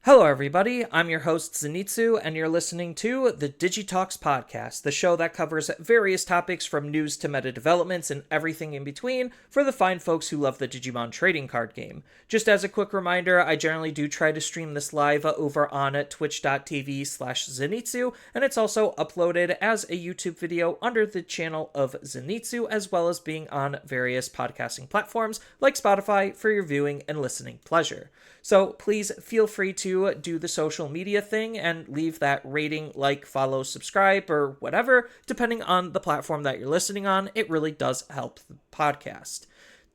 Hello, everybody. I'm your host, Zenitsu, and you're listening to the Digitalks podcast, the show that covers various topics from news to meta developments and everything in between for the fine folks who love the Digimon trading card game. Just as a quick reminder, I generally do try to stream this live over on twitch.tv/Zenitsu, and it's also uploaded as a YouTube video under the channel of Zenitsu, as well as being on various podcasting platforms like Spotify for your viewing and listening pleasure. So please feel free to do the social media thing and leave that rating, like, follow, subscribe, or whatever, depending on the platform that you're listening on. It really does help the podcast.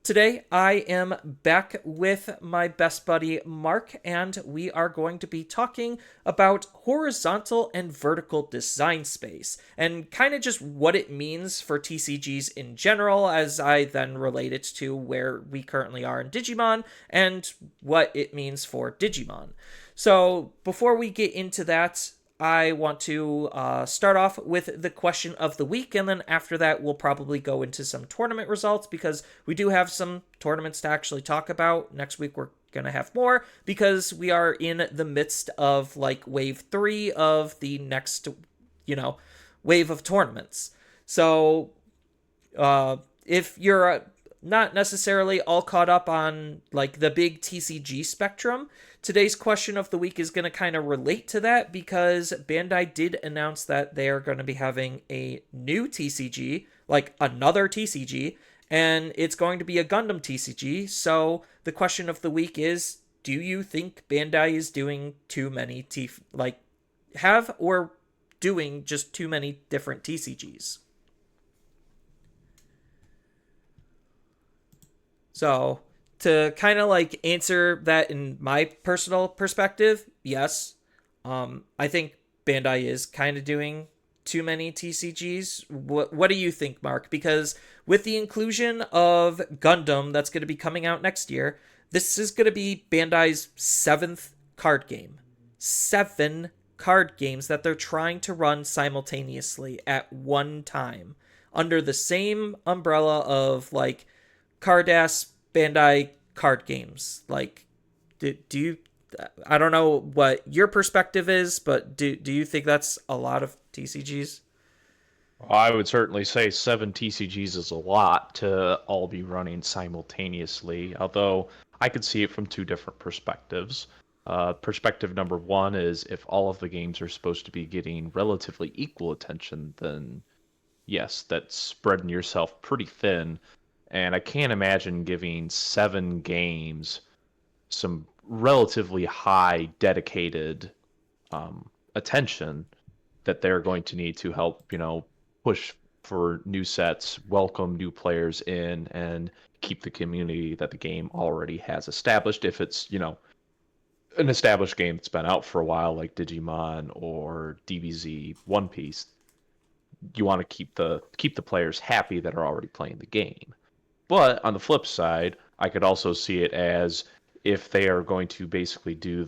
Today, I am back with my best buddy, Mark, and we are going to be talking about horizontal and vertical design space, and kind of just what it means for TCGs in general, as I then relate it to where we currently are in Digimon, and what it means for Digimon. So, before we get into that, I want to start off with the question of the week, and then after that, we'll probably go into some tournament results because we do have some tournaments to actually talk about. Next week, we're going to have more because we are in the midst of like wave 3 of the next, wave of tournaments. So, if you're not necessarily all caught up on like the big TCG spectrum, today's question of the week is going to kind of relate to that because Bandai did announce that they are going to be having a new TCG, like another TCG, and it's going to be a Gundam TCG. So the question of the week is, do you think Bandai is doing too many have or doing just too many different TCGs? So, to kind of like answer that in my personal perspective, yes. I think Bandai is kind of doing too many TCGs. What do you think, Mark? Because with the inclusion of Gundam that's going to be coming out next year, this is going to be Bandai's 7th card game. 7 card games that they're trying to run simultaneously at one time under the same umbrella of like Cardass Bandai card games. Like, do you? I don't know what your perspective is, but do you think that's a lot of TCGs? I would certainly say 7 TCGs is a lot to all be running simultaneously, although I could see it from two different perspectives. Perspective number one is if all of the games are supposed to be getting relatively equal attention, then yes, that's spreading yourself pretty thin. And I can't imagine giving 7 games some relatively high dedicated attention that they're going to need to help, push for new sets, welcome new players in, and keep the community that the game already has established. If it's, an established game that's been out for a while, like Digimon or DBZ, One Piece, you want to keep the players happy that are already playing the game. But on the flip side, I could also see it as if they are going to basically do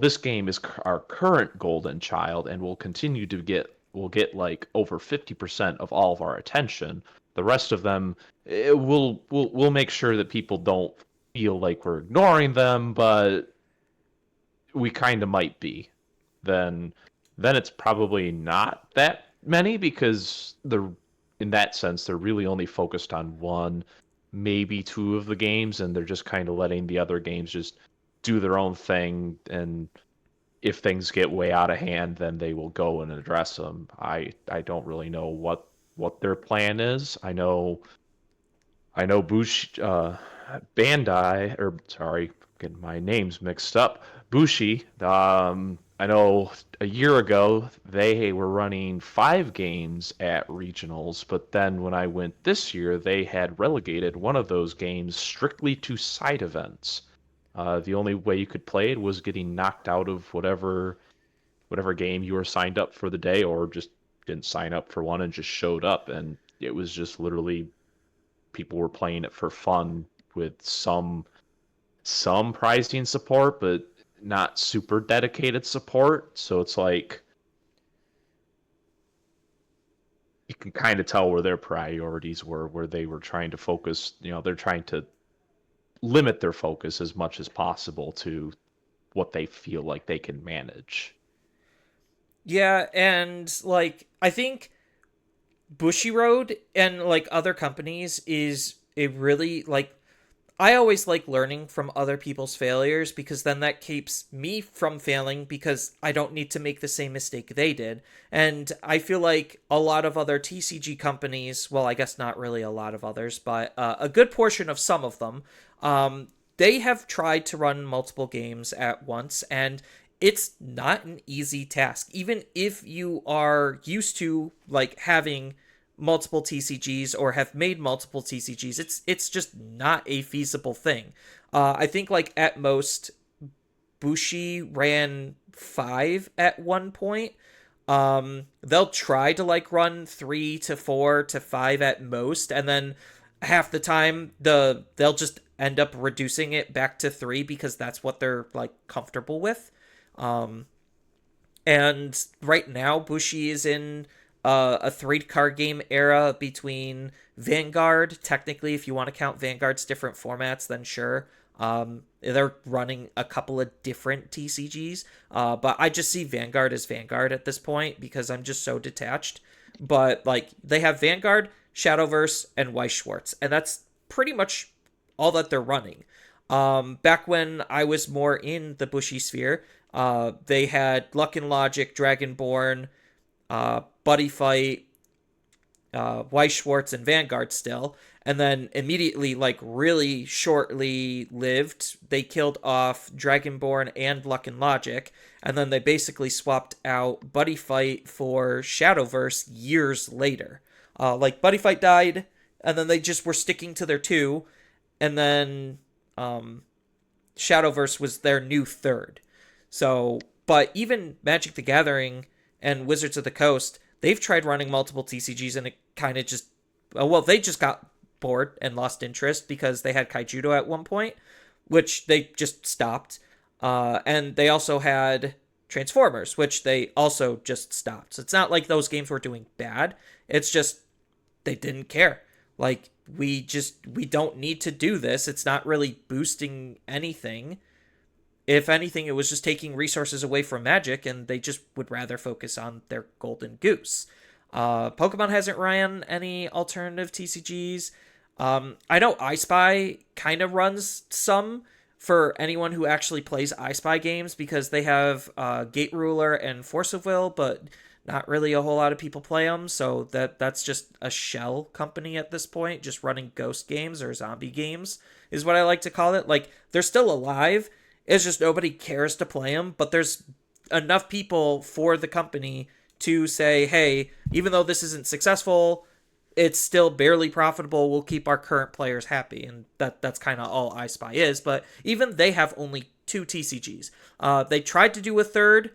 this game is our current golden child and will get like over 50% of all of our attention. The rest of them, we'll make sure that people don't feel like we're ignoring them, but we kind of might be. Then then it's probably not that many because they're in that sense they're really only focused on one, maybe two of the games, and they're just kind of letting the other games just do their own thing. And if things get way out of hand, then they will go and address them. I don't really know what their plan is. I know Bandai, or sorry, getting my names mixed up. Bushi. I know a year ago they were running 5 games at regionals, but then when I went this year, they had relegated one of those games strictly to side events. The only way you could play it was getting knocked out of whatever game you were signed up for the day, or just didn't sign up for one and just showed up, and it was just literally people were playing it for fun with some pricing support, but not super dedicated support. So it's like you can kind of tell where their priorities were, where they were trying to focus. They're trying to limit their focus as much as possible to what they feel like they can manage. Yeah, and like I think Bushiroad and like other companies is a really like I always like learning from other people's failures because then that keeps me from failing because I don't need to make the same mistake they did. And I feel like a lot of other TCG companies, well, I guess not really a lot of others, but a good portion of some of them, they have tried to run multiple games at once, and it's not an easy task. Even if you are used to like having multiple TCGs or have made multiple TCGs, it's just not a feasible thing. I think like at most Bushi ran 5 at one point. They'll try to like run 3 to 4 to 5 at most, and then half the time they'll just end up reducing it back to 3 because that's what they're like comfortable with. Um, and right now Bushi is in a 3 card game era between Vanguard. Technically, if you want to count Vanguard's different formats, then sure. They're running a couple of different TCGs, but I just see Vanguard as Vanguard at this point because I'm just so detached. But like they have Vanguard, Shadowverse, and Weiss Schwartz, and that's pretty much all that they're running. Back when I was more in the Bushy sphere, they had Luck and Logic, Dragonborn, Buddy Fight, Weiss Schwartz, and Vanguard still. And then immediately, like really shortly lived, they killed off Dragonborn and Luck and Logic. And then they basically swapped out Buddy Fight for Shadowverse years later. Like Buddy Fight died, and then they just were sticking to their 2. And then Shadowverse was their new 3rd. So, but even Magic the Gathering and Wizards of the Coast, they've tried running multiple TCGs and it kind of just, well, they just got bored and lost interest because they had Kaijudo at one point, which they just stopped. And they also had Transformers, which they also just stopped. So it's not like those games were doing bad. It's just they didn't care. Like we don't need to do this. It's not really boosting anything. If anything, it was just taking resources away from Magic, and they just would rather focus on their golden goose. Pokemon hasn't ran any alternative TCGs. I know I Spy kind of runs some for anyone who actually plays I Spy games because they have Gate Ruler and Force of Will, but not really a whole lot of people play them. So that's just a shell company at this point, just running ghost games or zombie games is what I like to call it. Like they're still alive. It's just nobody cares to play them, but there's enough people for the company to say, hey, even though this isn't successful, it's still barely profitable. We'll keep our current players happy. And that's kind of all I Spy is. But even they have only 2 TCGs. They tried to do a 3rd,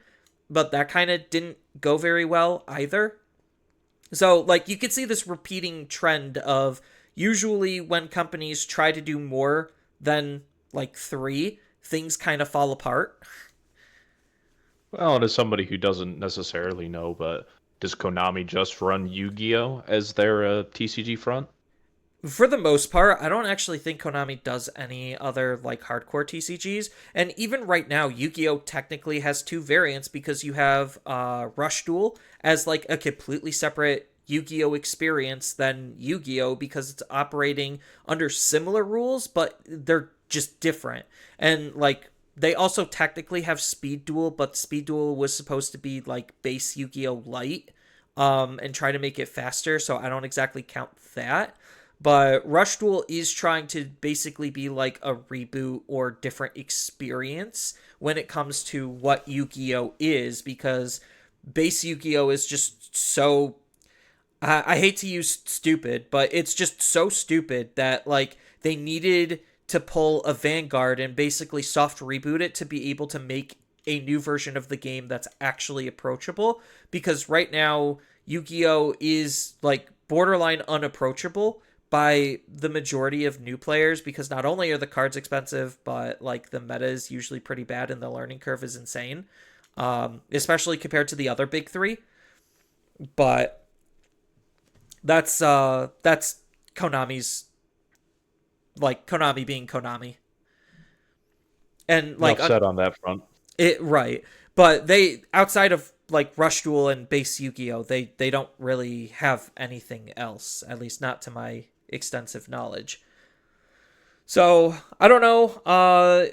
but that kind of didn't go very well either. So, like, you could see this repeating trend of usually when companies try to do more than, like, 3, things kind of fall apart. Well, and as somebody who doesn't necessarily know, but does Konami just run Yu-Gi-Oh as their TCG front? For the most part, I don't actually think Konami does any other like hardcore TCGs. And even right now, Yu-Gi-Oh technically has 2 variants because you have Rush Duel as like a completely separate Yu-Gi-Oh experience than Yu-Gi-Oh because it's operating under similar rules, but they're just different. And like they also technically have Speed Duel, but Speed Duel was supposed to be like base Yu-Gi-Oh Light, and try to make it faster, so I don't exactly count that. But Rush Duel is trying to basically be like a reboot or different experience when it comes to what Yu-Gi-Oh is, because base Yu-Gi-Oh is just so I hate to use stupid, but it's just so stupid that like they needed to pull a Vanguard and basically soft reboot it to be able to make a new version of the game that's actually approachable, because right now Yu-Gi-Oh is like borderline unapproachable by the majority of new players because not only are the cards expensive, but like the meta is usually pretty bad and the learning curve is insane, especially compared to the other big 3. But that's Konami's, like Konami being Konami. And like Enough said on that front. Right. But they, outside of like Rush Duel and base Yu-Gi-Oh, they don't really have anything else, at least not to my extensive knowledge. So I don't know.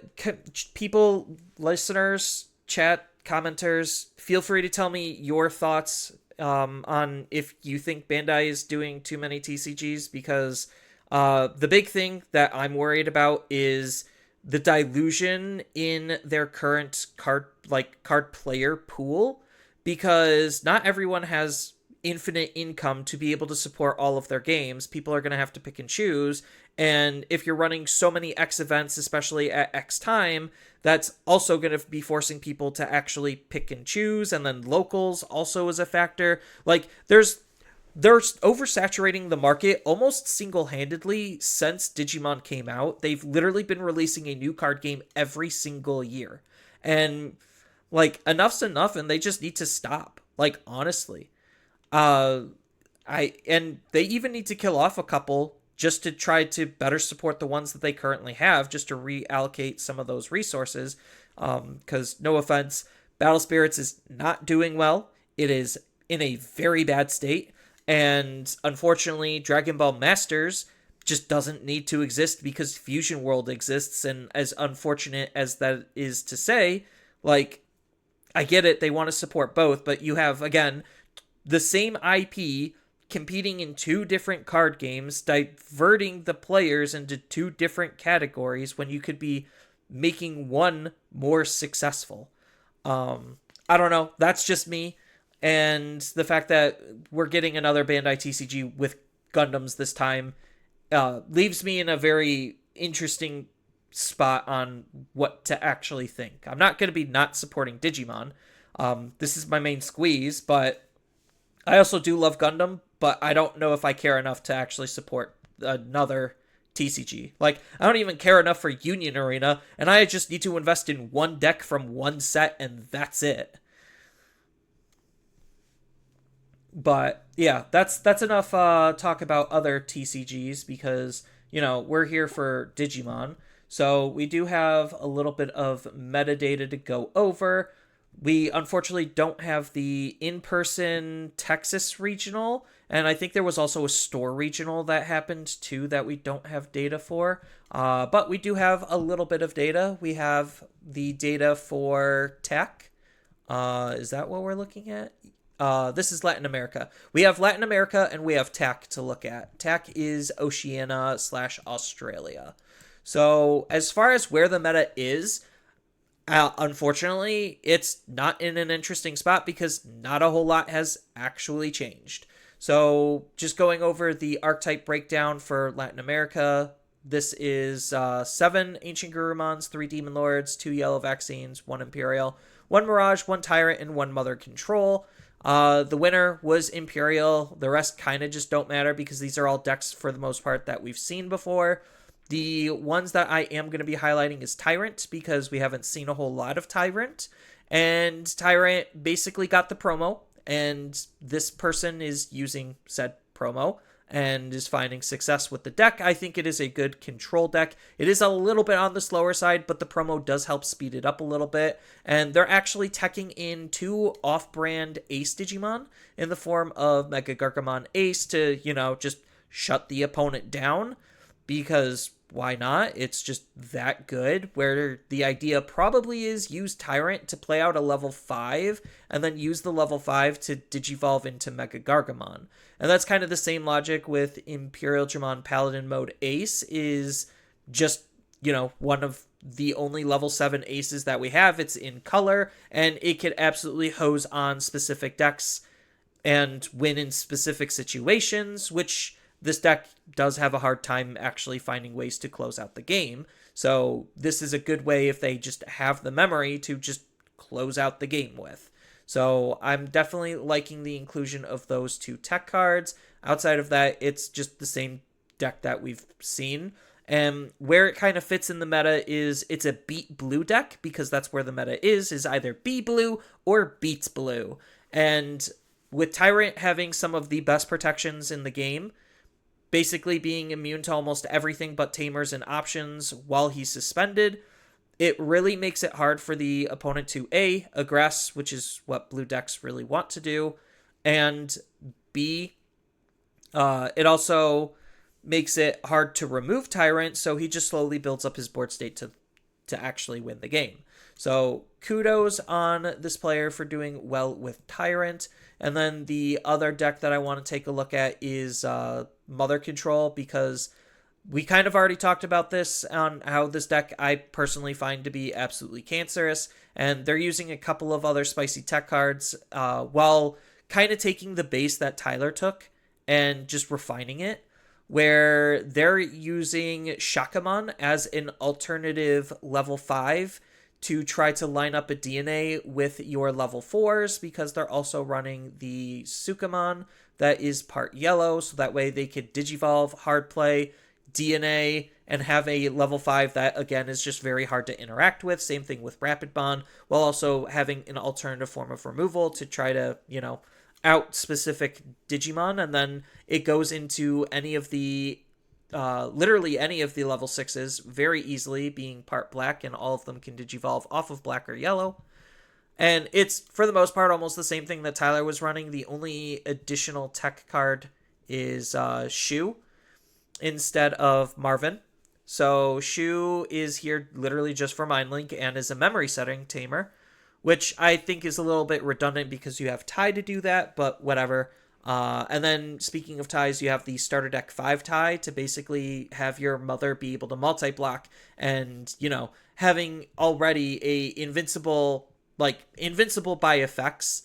People, listeners, chat, commenters, feel free to tell me your thoughts on if you think Bandai is doing too many TCGs, because the big thing that I'm worried about is the dilution in their current card player pool, because not everyone has infinite income to be able to support all of their games. People are going to have to pick and choose, and if you're running so many X events, especially at X time, that's also going to be forcing people to actually pick and choose, and then locals also is a factor. Like, they're oversaturating the market almost single-handedly since Digimon came out. They've literally been releasing a new card game every single year. And, like, enough's enough, and they just need to stop. Like, honestly. And they even need to kill off a couple just to try to better support the ones that they currently have, just to reallocate some of those resources. Because, no offense, Battle Spirits is not doing well. It is in a very bad state. And unfortunately, Dragon Ball Masters just doesn't need to exist because Fusion World exists. And as unfortunate as that is to say, like, I get it, they want to support both, but you have, again, the same IP competing in two different card games, diverting the players into two different categories when you could be making one more successful. I don't know. That's just me. And the fact that we're getting another Bandai TCG with Gundams this time leaves me in a very interesting spot on what to actually think. I'm not going to be not supporting Digimon. This is my main squeeze, but I also do love Gundam, but I don't know if I care enough to actually support another TCG. Like, I don't even care enough for Union Arena, and I just need to invest in one deck from one set, and that's it. But yeah, that's enough talk about other TCGs, because, you know, we're here for Digimon. So we do have a little bit of metadata to go over. We unfortunately don't have the in-person Texas regional, and I think there was also a store regional that happened too that we don't have data for. But we do have a little bit of data. We have the data for tech. Is that what we're looking at? This is Latin America. We have Latin America and we have TAC to look at. TAC is Oceania/Australia. So as far as where the meta is, unfortunately, it's not in an interesting spot because not a whole lot has actually changed. So just going over the archetype breakdown for Latin America, this is 7 Ancient Gurumons, 3 Demon Lords, 2 Yellow Vaccines, 1 Imperial, 1 Mirage, 1 Tyrant, and 1 Mother Control. The winner was Imperial. The rest kind of just don't matter because these are all decks for the most part that we've seen before. The ones that I am going to be highlighting is Tyrant, because we haven't seen a whole lot of Tyrant. And Tyrant basically got the promo, and this person is using said promo and is finding success with the deck. I think it is a good control deck. It is a little bit on the slower side, but the promo does help speed it up a little bit. And they're actually teching in 2 off-brand Ace Digimon in the form of Mega Gargamon Ace to, you know, just shut the opponent down, because why not? It's just that good, where the idea probably is use Tyrant to play out a level 5, and then use the level 5 to Digivolve into Mega Gargamon. And that's kind of the same logic with Imperial Dramon Paladin Mode Ace, is just, you know, one of the only level 7 aces that we have. It's in color, and it could absolutely hose on specific decks and win in specific situations, which this deck does have a hard time actually finding ways to close out the game. So this is a good way, if they just have the memory, to just close out the game with. So I'm definitely liking the inclusion of those 2 tech cards. Outside of that, it's just the same deck that we've seen. And where it kind of fits in the meta is it's a beat blue deck, because that's where the meta is either be blue or beats blue. And with Tyrant having some of the best protections in the game, basically being immune to almost everything but tamers and options while he's suspended, it really makes it hard for the opponent to A, aggress, which is what blue decks really want to do, and B, it also makes it hard to remove Tyrant, so he just slowly builds up his board state to actually win the game. So kudos on this player for doing well with Tyrant. And then the other deck that I want to take a look at is Mother Control, because we kind of already talked about this on how this deck I personally find to be absolutely cancerous, and they're using a couple of other spicy tech cards while kind of taking the base that Tyler took and just refining it, where they're using Shakamon as an alternative level 5 to try to line up a DNA with your level 4s, because they're also running the Sukamon that is part yellow, so that way they could Digivolve, hard play, DNA, and have a level 5 that, again, is just very hard to interact with. Same thing with Rapid Bond, while also having an alternative form of removal to try to, out specific Digimon, and then it goes into any of the literally any of the level 6s very easily, being part black, and all of them can Digivolve off of black or yellow. And it's, for the most part, almost the same thing that Tyler was running. The only additional tech card is Shu instead of Marvin. So Shu is here literally just for Mind Link and is a memory setting tamer, which I think is a little bit redundant because you have Tai to do that, but whatever. And then, speaking of ties, you have the starter deck 5 tie to basically have your mother be able to multi-block, and, having already a invincible by effects,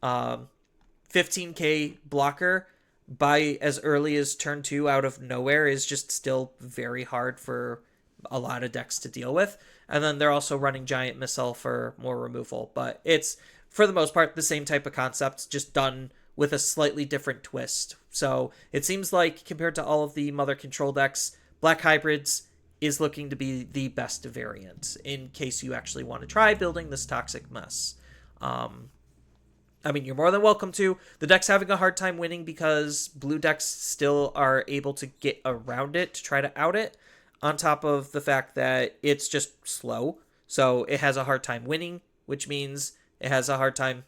15k blocker by as early as turn 2 out of nowhere is just still very hard for a lot of decks to deal with. And then they're also running Giant Missile for more removal, but it's, for the most part, the same type of concept, just done with a slightly different twist. So it seems like, compared to all of the Mother Control decks, Black Hybrids is looking to be the best variant in case you actually want to try building this toxic mess. You're more than welcome to. The deck's having a hard time winning because blue decks still are able to get around it to try to out it, on top of the fact that it's just slow. So it has a hard time winning, which means it has a hard time,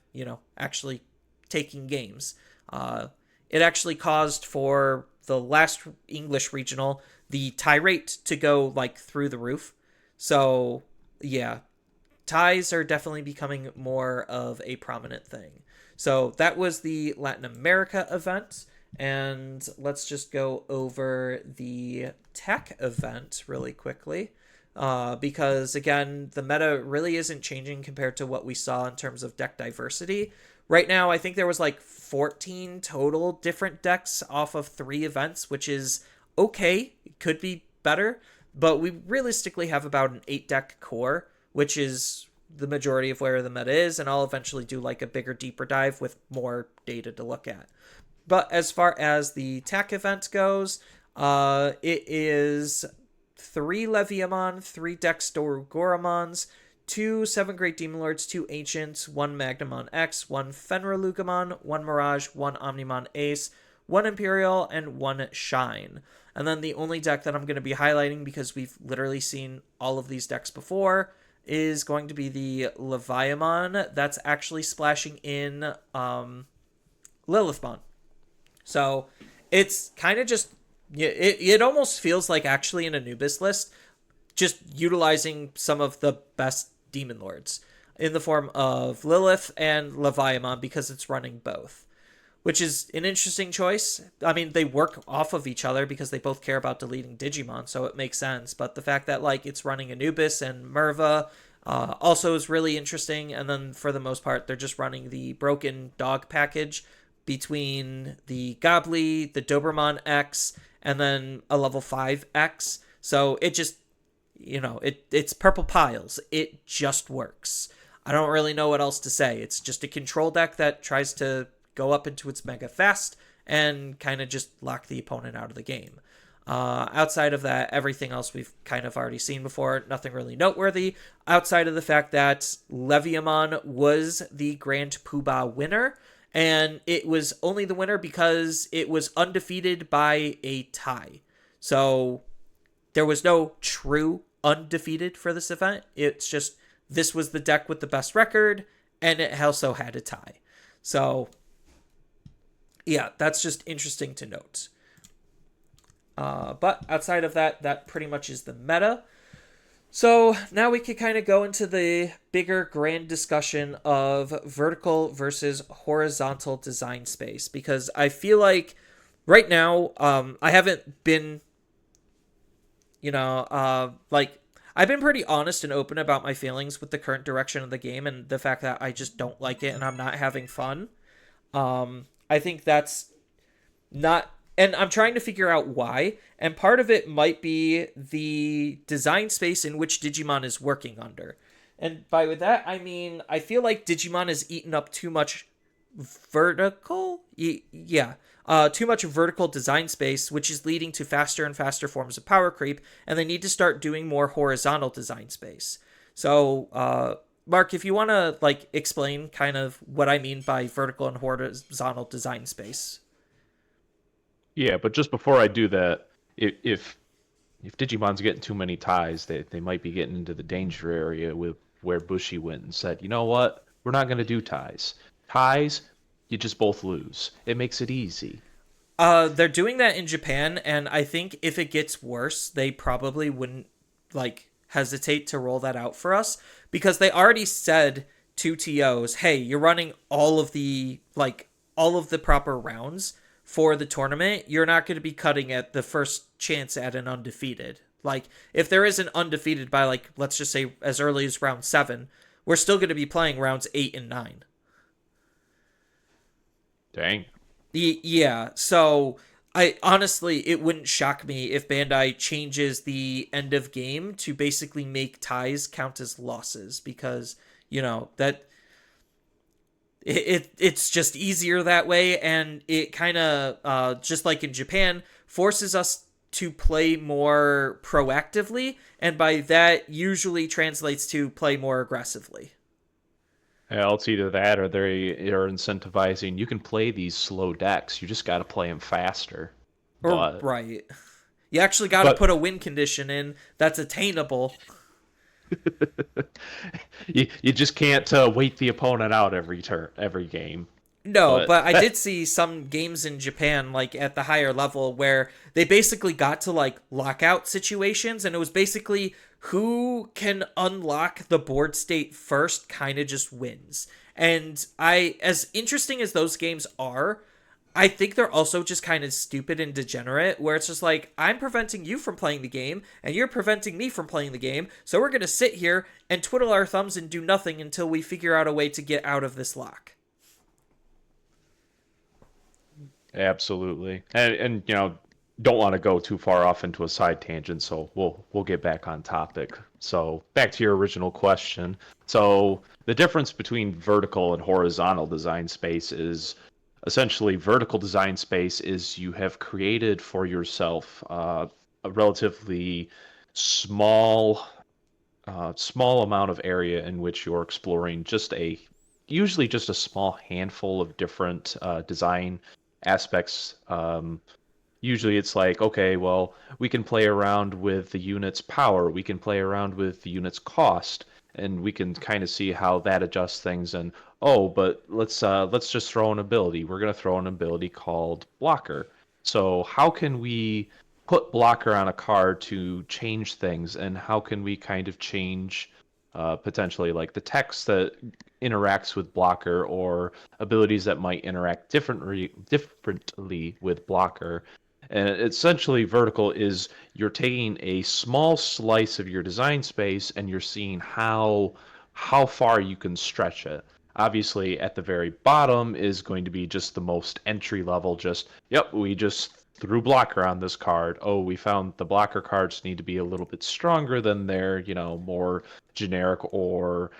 actually taking games. It actually caused, for the last English regional, the tie rate to go through the roof. So yeah, ties are definitely becoming more of a prominent thing. So that was the Latin America event, and let's just go over the tech event really quickly. Because again, the meta really isn't changing compared to what we saw in terms of deck diversity. Right now, I think there was 14 total different decks off of 3 events, which is okay. It could be better, but we realistically have about an 8-deck core, which is the majority of where the meta is, and I'll eventually do a bigger, deeper dive with more data to look at. But as far as the TAC event goes, it is 3 Leviamon, 3 Dexter Goramons, 2 7 Great Demon Lords, 2 Ancients, 1 Magnamon X, 1 Fenrir 1 Mirage, 1 Omnimon Ace, 1 Imperial, and 1 Shine. And then the only deck that I'm going to be highlighting, because we've literally seen all of these decks before, is going to be the Leviamon that's actually splashing in Lilithmon. So it's kind of just, it almost feels like actually an Anubis list, just utilizing some of the best Demon Lords in the form of Lilith and Leviamon, because it's running both, which is an interesting choice. They work off of each other because they both care about deleting Digimon, so it makes sense. But the fact that it's running Anubis and Merva also is really interesting. And then for the most part, they're just running the Broken Dog package between the Gobly, the Doberman X, and then a level 5 X. So it just, it's purple piles. It just works. I don't really know what else to say. It's just a control deck that tries to go up into its mega fast and kind of just lock the opponent out of the game. Outside of that, everything else we've kind of already seen before. Nothing really noteworthy, outside of the fact that Leviamon was the Grand Poobah winner, and it was only the winner because it was undefeated by a tie. So there was no true undefeated for this event. It's just this was the deck with the best record, and it also had a tie. So, yeah, that's just interesting to note. But outside of that, that pretty much is the meta. So now we could kind of go into the bigger grand discussion of vertical versus horizontal design space, because I feel like right now I haven't been, like I've been pretty honest and open about my feelings with the current direction of the game and the fact that I just don't like it and I'm not having fun. I think that's not, and I'm trying to figure out why, and part of it might be the design space in which Digimon is working under. And by with that I mean I feel like Digimon has eaten up too much vertical too much vertical design space, which is leading to faster and faster forms of power creep, and they need to start doing more horizontal design space. So Mark, if you want to like explain kind of what I mean by vertical and horizontal design space. Yeah, but just before I do that, if Digimon's getting too many ties, they might be getting into the danger area with where Bushi went and said, you know what? We're not going to do ties. Ties, you just both lose. It makes it easy. They're doing that in Japan, and I think if it gets worse, they probably wouldn't like hesitate to roll that out for us, because they already said to TOs, "Hey, you're running all of the proper rounds for the tournament. You're not going to be cutting at the first chance at an undefeated. Like if there is an undefeated by like let's just say as early as round 7, we're still going to be playing rounds 8 and 9." Dang. Yeah, so I honestly, it wouldn't shock me if Bandai changes the end of game to basically make ties count as losses, because that it's just easier that way, and it kind of just like in Japan forces us to play more proactively, and by that usually translates to play more aggressively. Yeah, it's either that or they are incentivizing. You can play these slow decks. You just got to play them faster. Or But right. You actually got to but put a win condition in that's attainable. you just can't wait the opponent out every game. No, But but I that did see some games in Japan, like at the higher level, where they basically got to like lockout situations, and it was basically who can unlock the board state first kind of just wins. And as interesting as those games are, I think they're also just kind of stupid and degenerate, where it's just like, I'm preventing you from playing the game, and you're preventing me from playing the game, so we're going to sit here and twiddle our thumbs and do nothing until we figure out a way to get out of this lock. absolutely. And don't want to go too far off into a side tangent, so we'll get back on topic. So back to your original question. So the difference between vertical and horizontal design space is essentially vertical design space is you have created for yourself a relatively small small amount of area in which you're exploring usually just a small handful of different design aspects. Usually it's like, okay, well, we can play around with the unit's power, we can play around with the unit's cost, and we can kind of see how that adjusts things. And oh, but let's just throw an ability. We're gonna throw an ability called blocker. So how can we put blocker on a card to change things, and how can we kind of change potentially like the text that interacts with blocker, or abilities that might interact differently with blocker. And essentially, vertical is you're taking a small slice of your design space and you're seeing how far you can stretch it. Obviously, at the very bottom is going to be just the most entry level. Just yep, we just threw blocker on this card. Oh, we found the blocker cards need to be a little bit stronger than their more generic or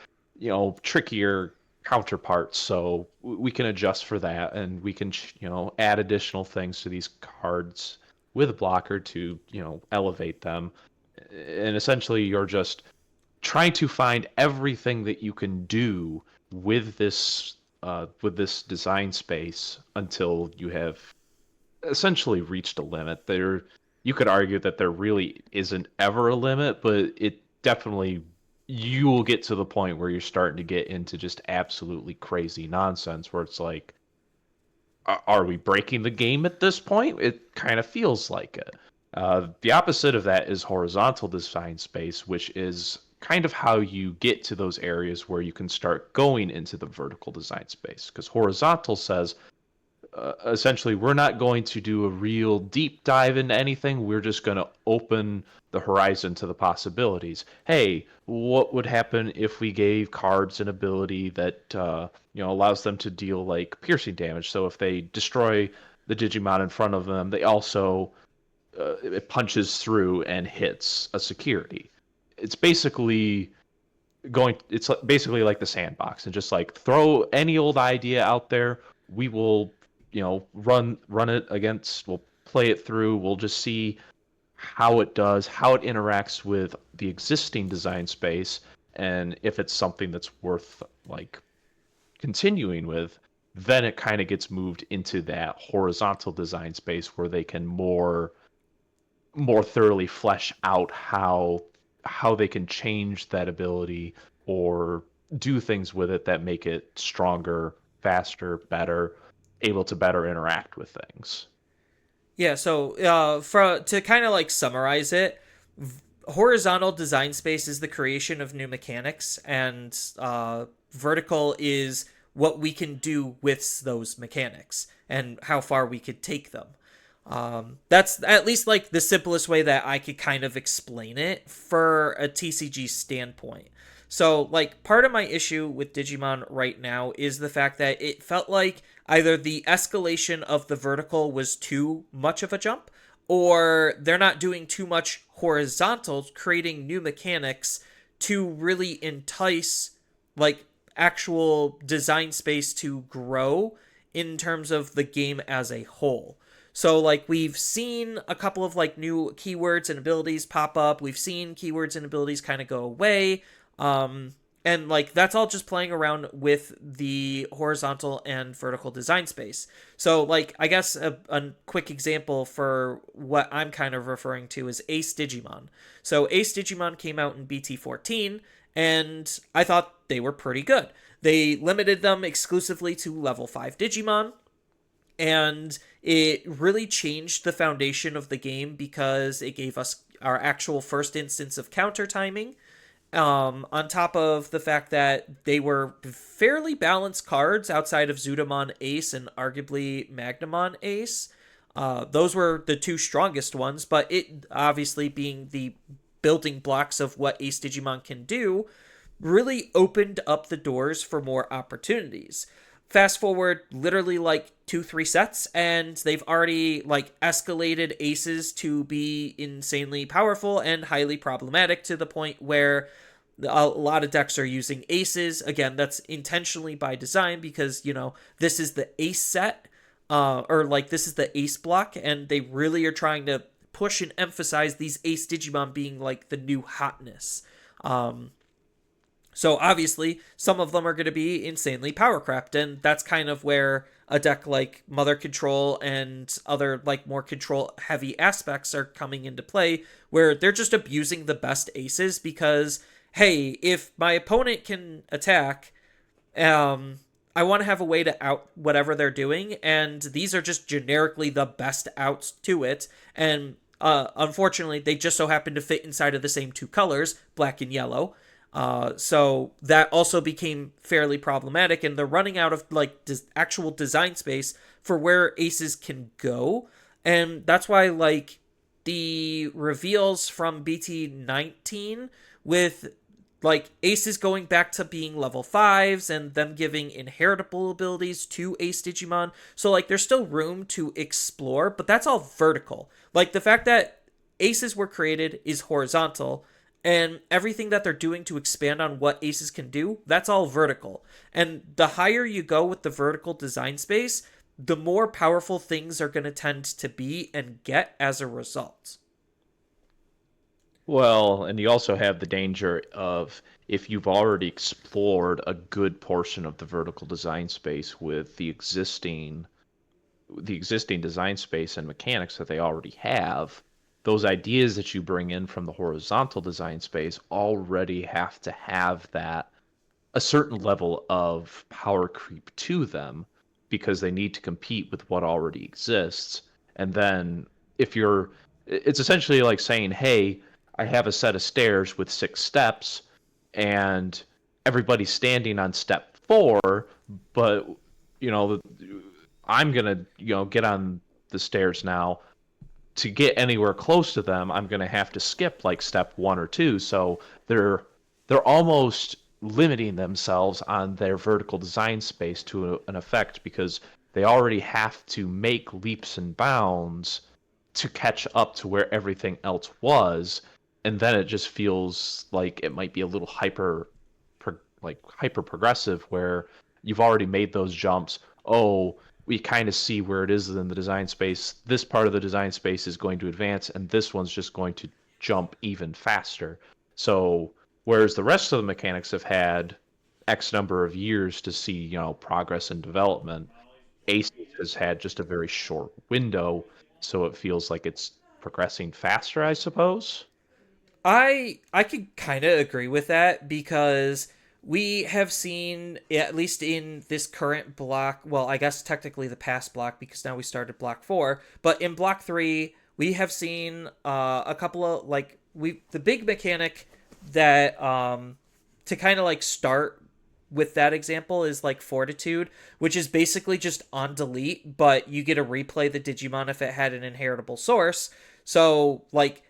trickier counterparts, so we can adjust for that, and we can add additional things to these cards with a blocker to elevate them. And essentially you're just trying to find everything that you can do with this design space until you have essentially reached a limit. you could argue that there really isn't ever a limit, but it definitely, you will get to the point where you're starting to get into just absolutely crazy nonsense where it's like, are we breaking the game at this point? It kind of feels like it. The opposite of that is horizontal design space, which is kind of how you get to those areas where you can start going into the vertical design space. Because horizontal says, essentially, we're not going to do a real deep dive into anything. We're just going to open the horizon to the possibilities. Hey, what would happen if we gave cards an ability that allows them to deal like piercing damage? So if they destroy the Digimon in front of them, they also it punches through and hits a security. It's basically basically like the sandbox and just like throw any old idea out there. We will run it against, we'll play it through, we'll just see how it does, how it interacts with the existing design space, and if it's something that's worth like continuing with, then it kind of gets moved into that horizontal design space where they can more thoroughly flesh out how they can change that ability or do things with it that make it stronger, faster, better, able to better interact with things. Yeah, so to kind of like summarize it, horizontal design space is the creation of new mechanics, and vertical is what we can do with those mechanics and how far we could take them. That's at least like the simplest way that I could kind of explain it for a TCG standpoint. So, like, part of my issue with Digimon right now is the fact that it felt like either the escalation of the vertical was too much of a jump, or they're not doing too much horizontal, creating new mechanics to really entice, like, actual design space to grow in terms of the game as a whole. So, like, we've seen a couple of, like, new keywords and abilities pop up. We've seen keywords and abilities kind of go away. And like that's all just playing around with the horizontal and vertical design space. So like I guess a quick example for what I'm kind of referring to is Ace Digimon. So Ace Digimon came out in BT14 and I thought they were pretty good. They limited them exclusively to level 5 Digimon, and it really changed the foundation of the game because it gave us our actual first instance of counter timing, on top of the fact that they were fairly balanced cards outside of Zudomon Ace and arguably Magnamon Ace. Those were the two strongest ones, but it obviously being the building blocks of what Ace Digimon can do really opened up the doors for more opportunities. Fast forward literally like 2-3 sets and they've already like escalated aces to be insanely powerful and highly problematic to the point where a lot of decks are using aces. Again, that's intentionally by design because this is the ace set, or like this is the ace block, and they really are trying to push and emphasize these ace Digimon being like the new hotness. So obviously, some of them are going to be insanely power crept, and that's kind of where a deck like Mother Control and other like more control heavy aspects are coming into play, where they're just abusing the best aces because, hey, if my opponent can attack, I want to have a way to out whatever they're doing, and these are just generically the best outs to it, and unfortunately, they just so happen to fit inside of the same two colors, black and yellow. So that also became fairly problematic, and they're running out of like actual design space for where aces can go, and that's why like the reveals from BT19 with like aces going back to being level 5s and them giving inheritable abilities to ace Digimon. So like there's still room to explore, but that's all vertical. Like the fact that aces were created is horizontal, and everything that they're doing to expand on what aces can do, that's all vertical. And the higher you go with the vertical design space, the more powerful things are going to tend to be and get as a result. Well, and you also have the danger of if you've already explored a good portion of the vertical design space with the existing design space and mechanics that they already have, those ideas that you bring in from the horizontal design space already have to have that a certain level of power creep to them because they need to compete with what already exists. And then if you're, it's essentially like saying, hey, I have a set of stairs with 6 steps and everybody's standing on step 4, but you know, I'm going to, get on the stairs now. To get anywhere close to them, I'm going to have to skip like step 1 or 2. So they're they're almost limiting themselves on their vertical design space to an effect because they already have to make leaps and bounds to catch up to where everything else was, and then it just feels like it might be a little hyper progressive where you've already made those jumps. Oh, we kind of see where it is in the design space. This part of the design space is going to advance, and this one's just going to jump even faster. So, whereas the rest of the mechanics have had X number of years to see, progress and development, Ace has had just a very short window, so it feels like it's progressing faster, I suppose. I could kind of agree with that because we have seen, at least in this current block, well, I guess technically the past block because now we started block 4, but in block 3 we have seen a couple of like we the big mechanic that to kind of like start with that example is like Fortitude, which is basically just on delete, but you get to replay the Digimon if it had an inheritable source. So like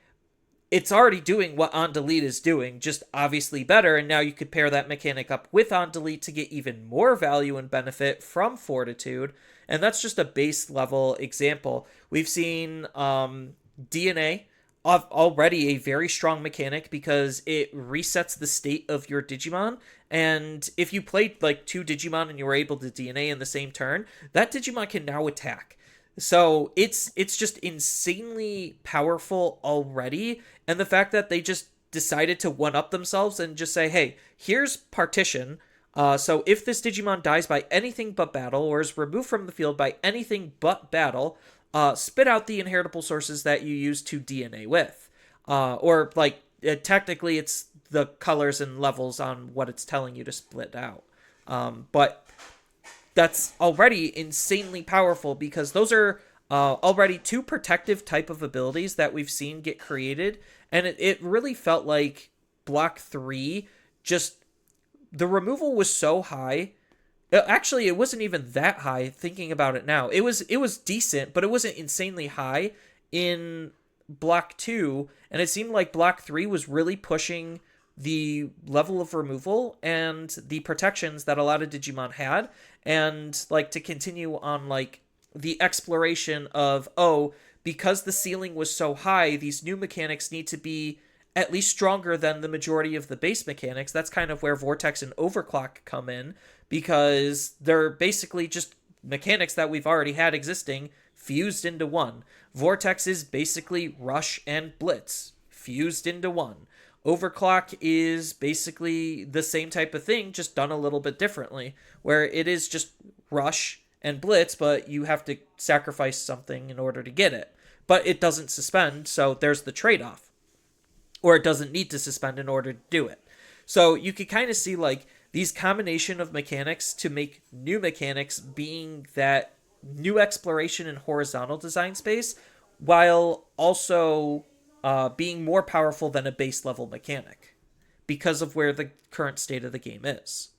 it's already doing what on delete is doing, just obviously better. And now you could pair that mechanic up with on delete to get even more value and benefit from Fortitude. And that's just a base level example. We've seen DNA of already a very strong mechanic because it resets the state of your Digimon. And if you played like 2 Digimon and you were able to DNA in the same turn, that Digimon can now attack. So it's just insanely powerful already, and the fact that they just decided to one up themselves and just say, "Hey, here's partition. So if this Digimon dies by anything but battle or is removed from the field by anything but battle, spit out the inheritable sources that you use to DNA with, or like technically it's the colors and levels on what it's telling you to split out, but." That's already insanely powerful because those are already 2 protective type of abilities that we've seen get created. And it really felt like block 3, just the removal was so high. Actually, it wasn't even that high thinking about it now. It was decent, but it wasn't insanely high in block 2. And it seemed like block 3 was really pushing the level of removal and the protections that a lot of Digimon had, and like to continue on like the exploration of, oh, because the ceiling was so high, these new mechanics need to be at least stronger than the majority of the base mechanics. That's kind of where Vortex and Overclock come in, because they're basically just mechanics that we've already had existing fused into one. Vortex is basically Rush and Blitz fused into one. Overclock is basically the same type of thing, just done a little bit differently, where it is just Rush and Blitz, but you have to sacrifice something in order to get it. But it doesn't suspend, so there's the trade-off. Or it doesn't need to suspend in order to do it. So you can kind of see like these combination of mechanics to make new mechanics being that new exploration in horizontal design space, while also being more powerful than a base level mechanic because of where the current state of the game is.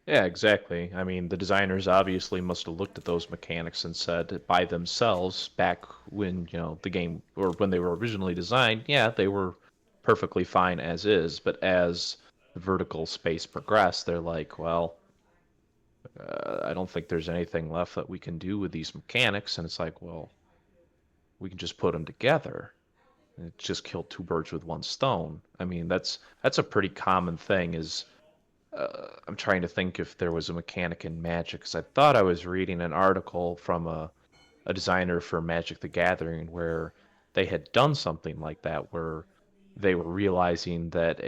Yeah, exactly. I mean, the designers obviously must have looked at those mechanics and said by themselves back when, the game or when they were originally designed, yeah, they were perfectly fine as is. But as the vertical space progressed, they're like, well, I don't think there's anything left that we can do with these mechanics. And it's like, well, we can just put them together. And it just killed 2 birds with 1 stone. I mean, that's a pretty common thing. I'm trying to think if there was a mechanic in Magic, because I thought I was reading an article from a designer for Magic the Gathering where they had done something like that, where they were realizing that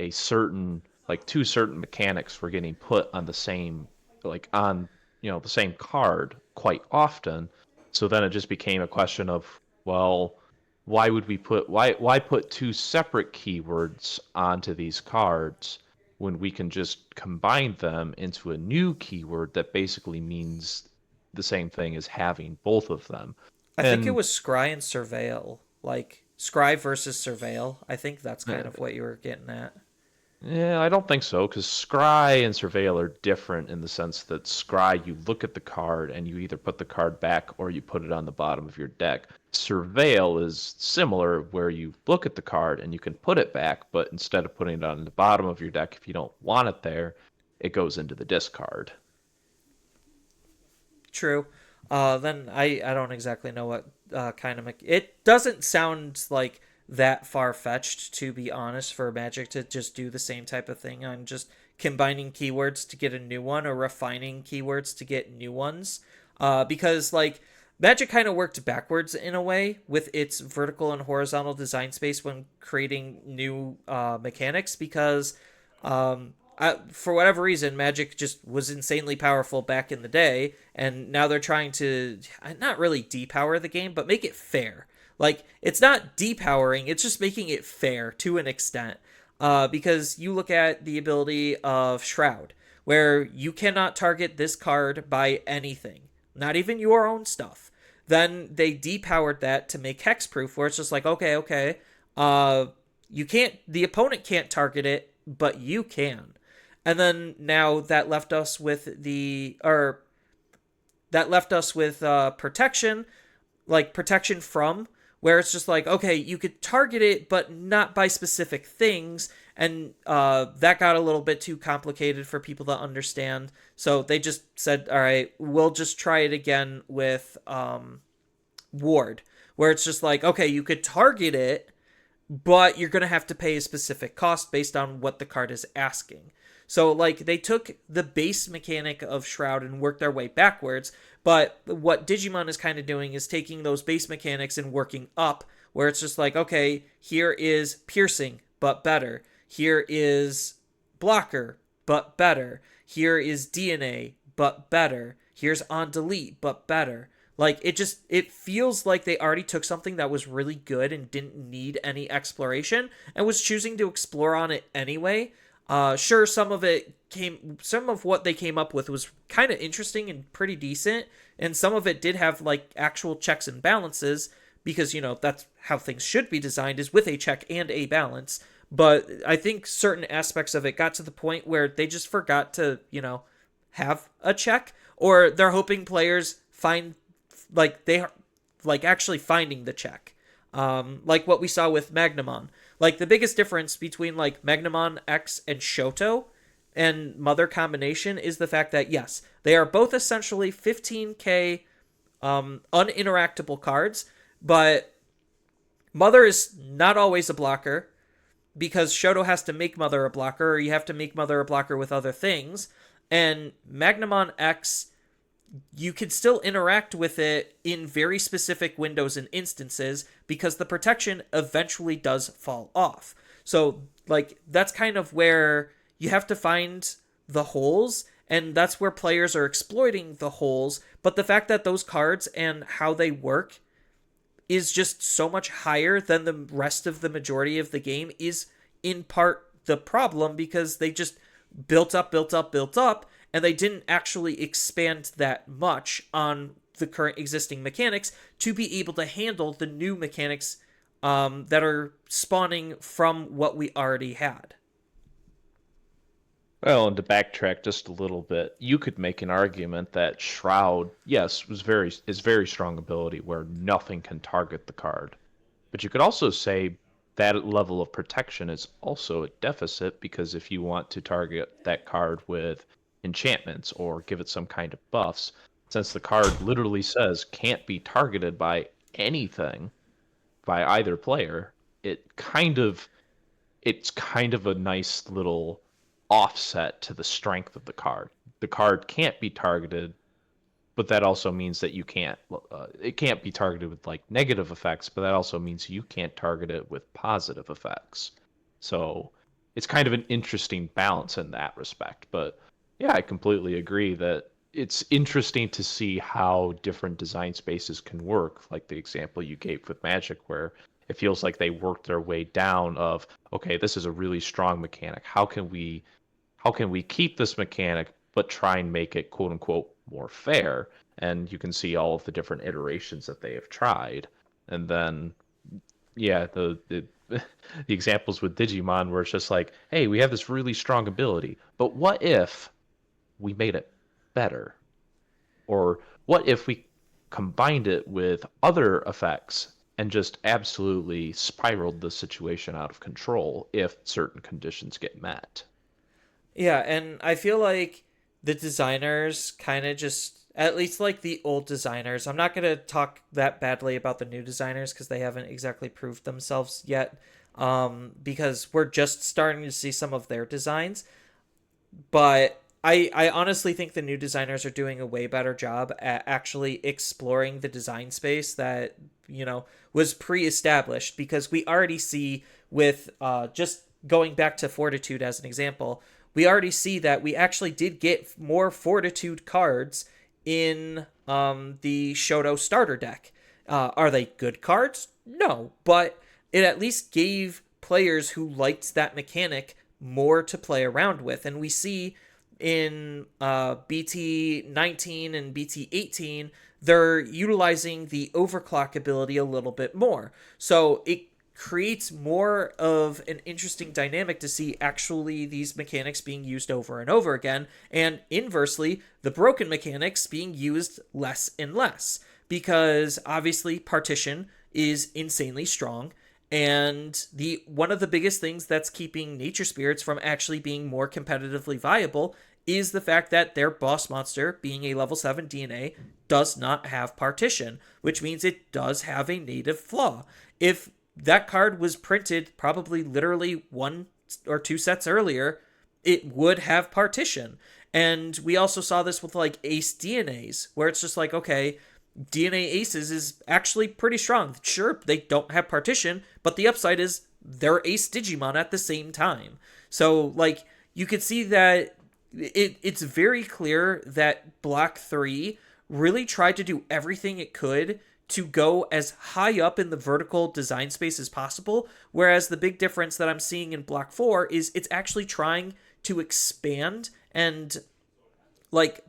like 2 certain mechanics were getting put on the same, like on, the same card quite often. So then it just became a question of, well, why put two separate keywords onto these cards when we can just combine them into a new keyword that basically means the same thing as having both of them. I think it And was scry and surveil, like scry versus surveil. I think that's kind of what you were getting at. yeah, I don't think so, because Scry and Surveil are different in the sense that Scry, you look at the card and you either put the card back or you put it on the bottom of your deck. Surveil is similar, where you look at the card and you can put it back, but instead of putting it on the bottom of your deck, if you don't want it there, it goes into the discard. True. Then I don't exactly know what kind of it doesn't sound like that far fetched, to be honest, for Magic to just do the same type of thing on just combining keywords to get a new one or refining keywords to get new ones. Because like Magic kind of worked backwards in a way with its vertical and horizontal design space when creating new mechanics because for whatever reason, Magic just was insanely powerful back in the day, and now they're trying to not really depower the game, but make it fair. Like, it's not depowering, it's just making it fair to an extent. Because you look at the ability of Shroud, where you cannot target this card by anything, not even your own stuff. Then they depowered that to make hexproof, where it's just like, okay, you can't, the opponent can't target it, but you can. And then now that left us with protection, like protection from, where it's just like, okay, you could target it, but not by specific things. And that got a little bit too complicated for people to understand. So they just said, all right, we'll just try it again with Ward, where it's just like, okay, you could target it, but you're going to have to pay a specific cost based on what the card is asking. So, like, they took the base mechanic of Shroud and worked their way backwards, but what Digimon is kind of doing is taking those base mechanics and working up, where it's just like, okay, here is piercing, but better. Here is blocker, but better. Here is DNA, but better. Here's on delete, but better. Like, it feels like they already took something that was really good and didn't need any exploration and was choosing to explore on it anyway. Sure, some of what they came up with was kind of interesting and pretty decent, and some of it did have like actual checks and balances because, you know, that's how things should be designed, is with a check and a balance. But I think certain aspects of it got to the point where they just forgot to, you know, have a check, or they're hoping players find actually finding the check. Like what we saw with Magnamon. Like, the biggest difference between, like, Magnamon X and Shoto and Mother combination is the fact that, yes, they are both essentially 15k uninteractable cards, but Mother is not always a blocker, because Shoto has to make Mother a blocker, or you have to make Mother a blocker with other things, and Magnamon X, you can still interact with it in very specific windows and instances because the protection eventually does fall off. So, like, that's kind of where you have to find the holes, and that's where players are exploiting the holes. But the fact that those cards and how they work is just so much higher than the rest of the majority of the game is in part the problem, because they just built up, and they didn't actually expand that much on the current existing mechanics to be able to handle the new mechanics that are spawning from what we already had. Well, and to backtrack just a little bit, you could make an argument that Shroud, yes, is very strong ability where nothing can target the card. But you could also say that level of protection is also a deficit, because if you want to target that card with enchantments or give it some kind of buffs, since the card literally says can't be targeted by anything by either player, it's kind of a nice little offset to the strength of the card. The card can't be targeted, but that also means that you can't it can't be targeted with like negative effects, but that also means you can't target it with positive effects. So it's kind of an interesting balance in that respect. But yeah, I completely agree that it's interesting to see how different design spaces can work, like the example you gave with Magic, where It feels like they worked their way down of, okay, this is a really strong mechanic. How can we keep this mechanic but try and make it quote unquote more fair? And you can see all of the different iterations that they have tried. And then yeah, the the examples with Digimon where it's just like, hey, we have this really strong ability, but what if we made it better? Or what if we combined it with other effects and just absolutely spiraled the situation out of control if certain conditions get met? Yeah, and I feel like the designers kind of just, at least like the old designers, I'm not going to talk that badly about the new designers because they haven't exactly proved themselves yet, because we're just starting to see some of their designs. But I honestly think the new designers are doing a way better job at actually exploring the design space that, was pre-established, because we already see with just going back to Fortitude as an example, we already see that we actually did get more Fortitude cards in the Shoto starter deck. Are they good cards? No, but it at least gave players who liked that mechanic more to play around with. And we see in BT 19 and BT 18, they're utilizing the overclock ability a little bit more. So it creates more of an interesting dynamic to see actually these mechanics being used over and over again, and inversely, the broken mechanics being used less and less. Because obviously, partition is insanely strong, and the one of the biggest things that's keeping nature spirits from actually being more competitively viable is the fact that their boss monster, being a level 7 DNA, does not have partition, which means it does have a native flaw. If that card was printed probably literally 1 or 2 sets earlier, it would have partition. And we also saw this with like Ace DNAs, where it's just like, okay, DNA Aces is actually pretty strong. Sure, they don't have partition, but the upside is they're Ace Digimon at the same time. So, like, you could see that it's very clear that Block 3 really tried to do everything it could to go as high up in the vertical design space as possible, whereas the big difference that I'm seeing in Block 4 is it's actually trying to expand and, like,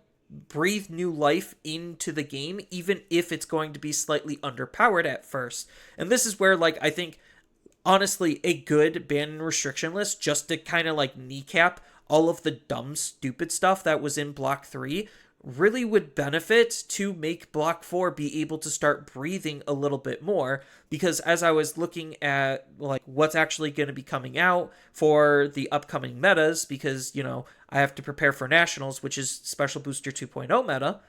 breathe new life into the game, even if it's going to be slightly underpowered at first. And this is where, like, I think, honestly, a good ban and restriction list, just to kind of, like, kneecap all of the dumb, stupid stuff that was in Block 3, really would benefit to make Block 4 be able to start breathing a little bit more. Because as I was looking at, like, what's actually going to be coming out for the upcoming metas, because, I have to prepare for Nationals, which is Special Booster 2.0 meta,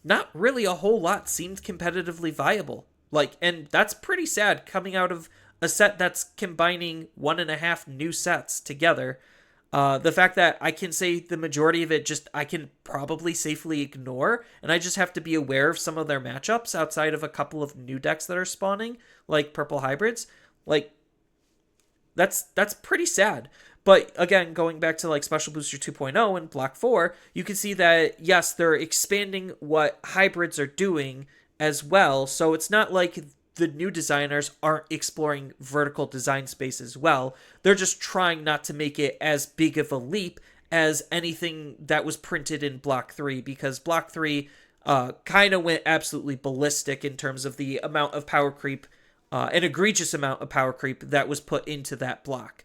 not really a whole lot seemed competitively viable. Like, and that's pretty sad coming out of a set that's combining 1.5 new sets together. The fact that I can say the majority of it I can probably safely ignore, and I just have to be aware of some of their matchups outside of a couple of new decks that are spawning, like Purple Hybrids. Like, that's pretty sad. But again, going back to like Special Booster 2.0 and Block 4, you can see that, yes, they're expanding what hybrids are doing as well. So it's not like the new designers aren't exploring vertical design space as well. They're just trying not to make it as big of a leap as anything that was printed in Block 3, because Block 3 kind of went absolutely ballistic in terms of the amount of power creep, an egregious amount of power creep that was put into that block.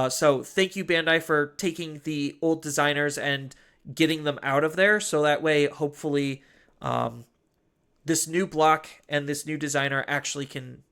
So thank you, Bandai, for taking the old designers and getting them out of there, so that way, hopefully, this new block and this new designer actually can,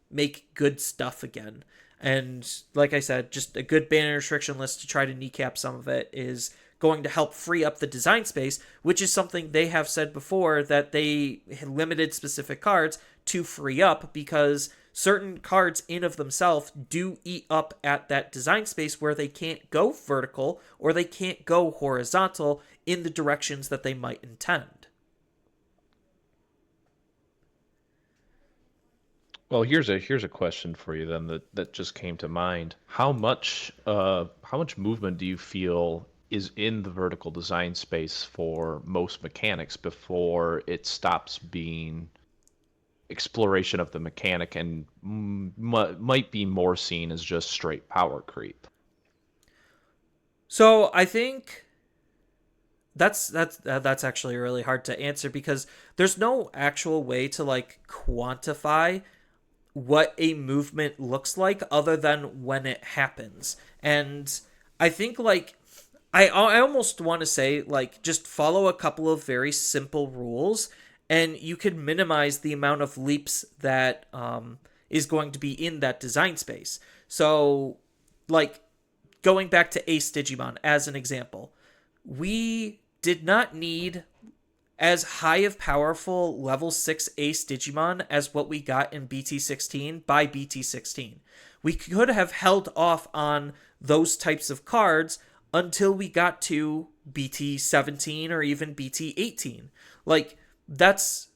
make good stuff again. And like I said, just a good ban and restriction list to try to kneecap some of it is going to help free up the design space, which is something they have said before, that they limited specific cards to free up, because certain cards in of themselves do eat up at that design space where they can't go vertical or they can't go horizontal in the directions that they might intend. Well, here's a question for you then that just came to mind. How much movement do you feel is in the vertical design space for most mechanics before it stops being exploration of the mechanic and might be more seen as just straight power creep. So I think that's actually really hard to answer because there's no actual way to like quantify what a movement looks like other than when it happens. And I think like I almost want to say like just follow a couple of very simple rules and you can minimize the amount of leaps that is going to be in that design space. So like going back to Ace Digimon as an example, we did not need as high of powerful level 6 Ace Digimon as what we got in BT16 by BT16. We could have held off on those types of cards until we got to BT17 or even BT18. Like, that's.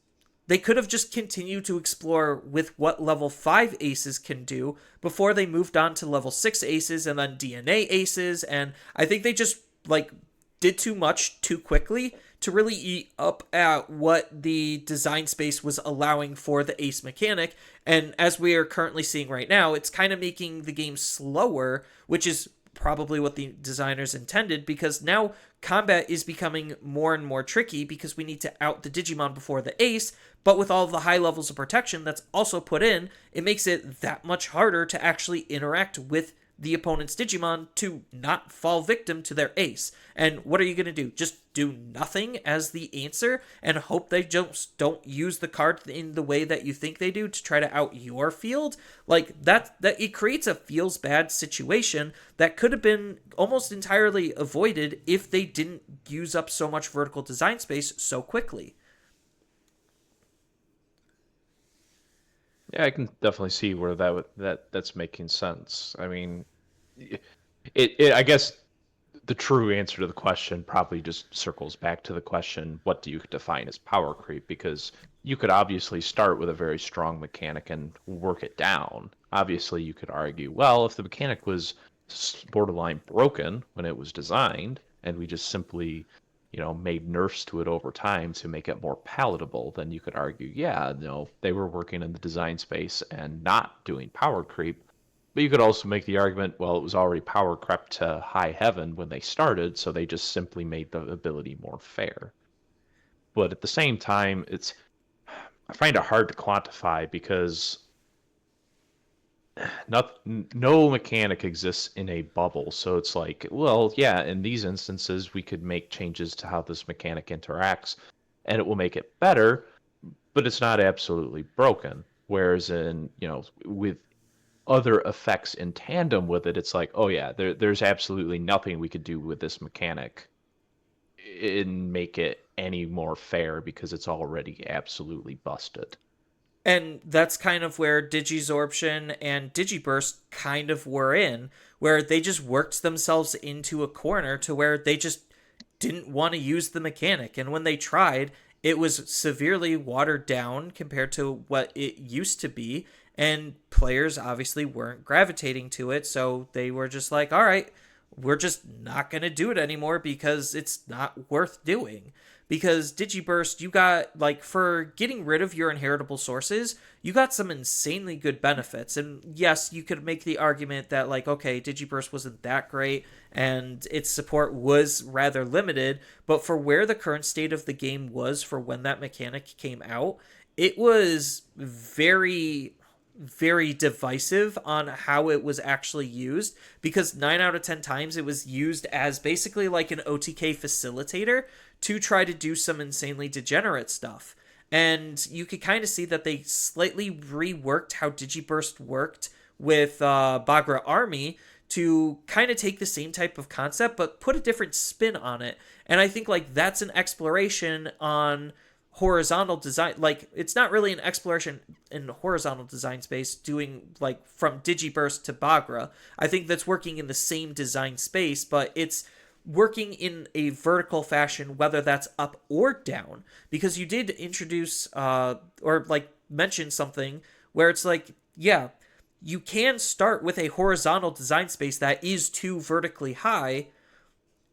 They could have just continued to explore with what level 5 aces can do before they moved on to level 6 aces and then DNA aces, and I think they just, like, did too much too quickly to really eat up at what the design space was allowing for the ace mechanic. And as we are currently seeing right now, it's kind of making the game slower, which is probably what the designers intended, because now combat is becoming more and more tricky because we need to out the Digimon before the ace, but with all the high levels of protection that's also put in, it makes it that much harder to actually interact with the opponent's Digimon to not fall victim to their ace. And what are you going to do? Just do nothing as the answer and hope they just don't use the card in the way that you think they do to try to out your field? Like that it creates a feels bad situation that could have been almost entirely avoided if they didn't use up so much vertical design space so quickly. Yeah, I can definitely see where that's making sense. I mean, it I guess the true answer to the question probably just circles back to the question, what do you define as power creep? Because you could obviously start with a very strong mechanic and work it down. Obviously, you could argue, well, if the mechanic was borderline broken when it was designed, and we just simply made nerfs to it over time to make it more palatable, then you could argue, yeah, they were working in the design space and not doing power creep. But you could also make the argument, well, it was already power crept to high heaven when they started, so they just simply made the ability more fair. But at the same time, I find it hard to quantify because no mechanic exists in a bubble. So it's like, well, yeah, in these instances, we could make changes to how this mechanic interacts, and it will make it better, but it's not absolutely broken. Whereas with other effects in tandem with it, it's like, oh yeah, there's absolutely nothing we could do with this mechanic and make it any more fair because it's already absolutely busted. And that's kind of where Digisorption and Digiburst kind of were in, where they just worked themselves into a corner to where they just didn't want to use the mechanic. And when they tried, it was severely watered down compared to what it used to be. And players obviously weren't gravitating to it. So they were just like, all right, we're just not going to do it anymore because it's not worth doing. Because Digiburst, you got, like, for getting rid of your inheritable sources, you got some insanely good benefits. And yes, you could make the argument that, like, okay, Digiburst wasn't that great and its support was rather limited, but for where the current state of the game was for when that mechanic came out, it was very divisive on how it was actually used, because 9 out of 10 times it was used as basically like an OTK facilitator to try to do some insanely degenerate stuff. And you could kind of see that they slightly reworked how Digiburst worked with Bagra Army to kind of take the same type of concept but put a different spin on it. And I think like that's an exploration on horizontal design. Like, it's not really an exploration in horizontal design space doing like from Digiburst to Bagra. I think that's working in the same design space, but it's working in a vertical fashion, whether that's up or down, because you did introduce or like mention something where it's like, yeah, you can start with a horizontal design space that is too vertically high,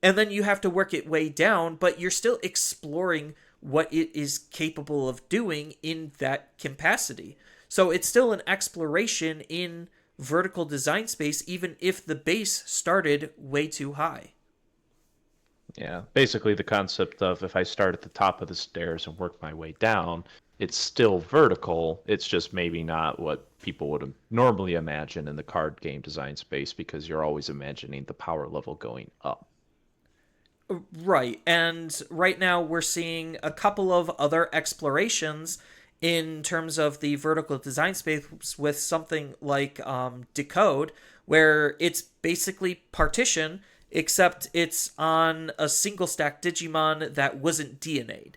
and then you have to work it way down, but you're still exploring what it is capable of doing in that capacity. So it's still an exploration in vertical design space, even if the base started way too high. Yeah, basically the concept of if I start at the top of the stairs and work my way down, it's still vertical. It's just maybe not what people would normally imagine in the card game design space because you're always imagining the power level going up. Right. And right now we're seeing a couple of other explorations in terms of the vertical design space with something like Decode, where it's basically partition, except it's on a single stack Digimon that wasn't DNA'd,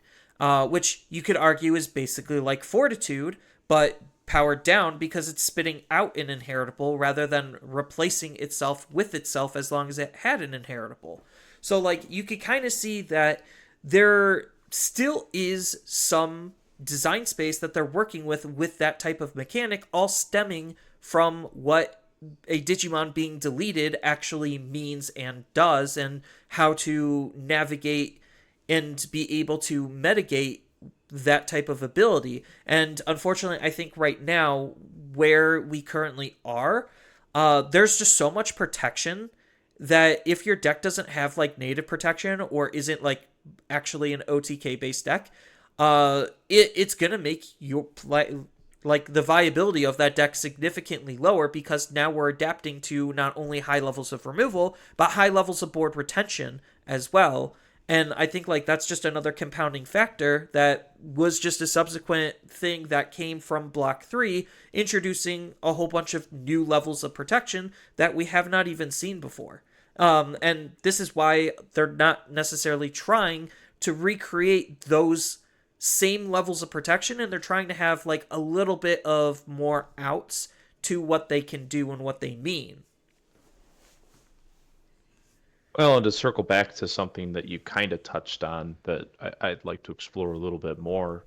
which you could argue is basically like Fortitude, but powered down because it's spitting out an inheritable rather than replacing itself with itself as long as it had an inheritable. So, like, you could kind of see that there still is some design space that they're working with that type of mechanic, all stemming from what a Digimon being deleted actually means and does, and how to navigate and be able to mitigate that type of ability. And unfortunately, I think right now, where we currently are, there's just so much protection that if your deck doesn't have like native protection or isn't like actually an OTK based deck, it's gonna make your like the viability of that deck significantly lower, because now we're adapting to not only high levels of removal but high levels of board retention as well. And I think like that's just another compounding factor that was just a subsequent thing that came from Block 3, introducing a whole bunch of new levels of protection that we have not even seen before. And this is why they're not necessarily trying to recreate those same levels of protection, and they're trying to have like a little bit of more outs to what they can do and what they mean. Well, and to circle back to something that you kind of touched on that I'd like to explore a little bit more,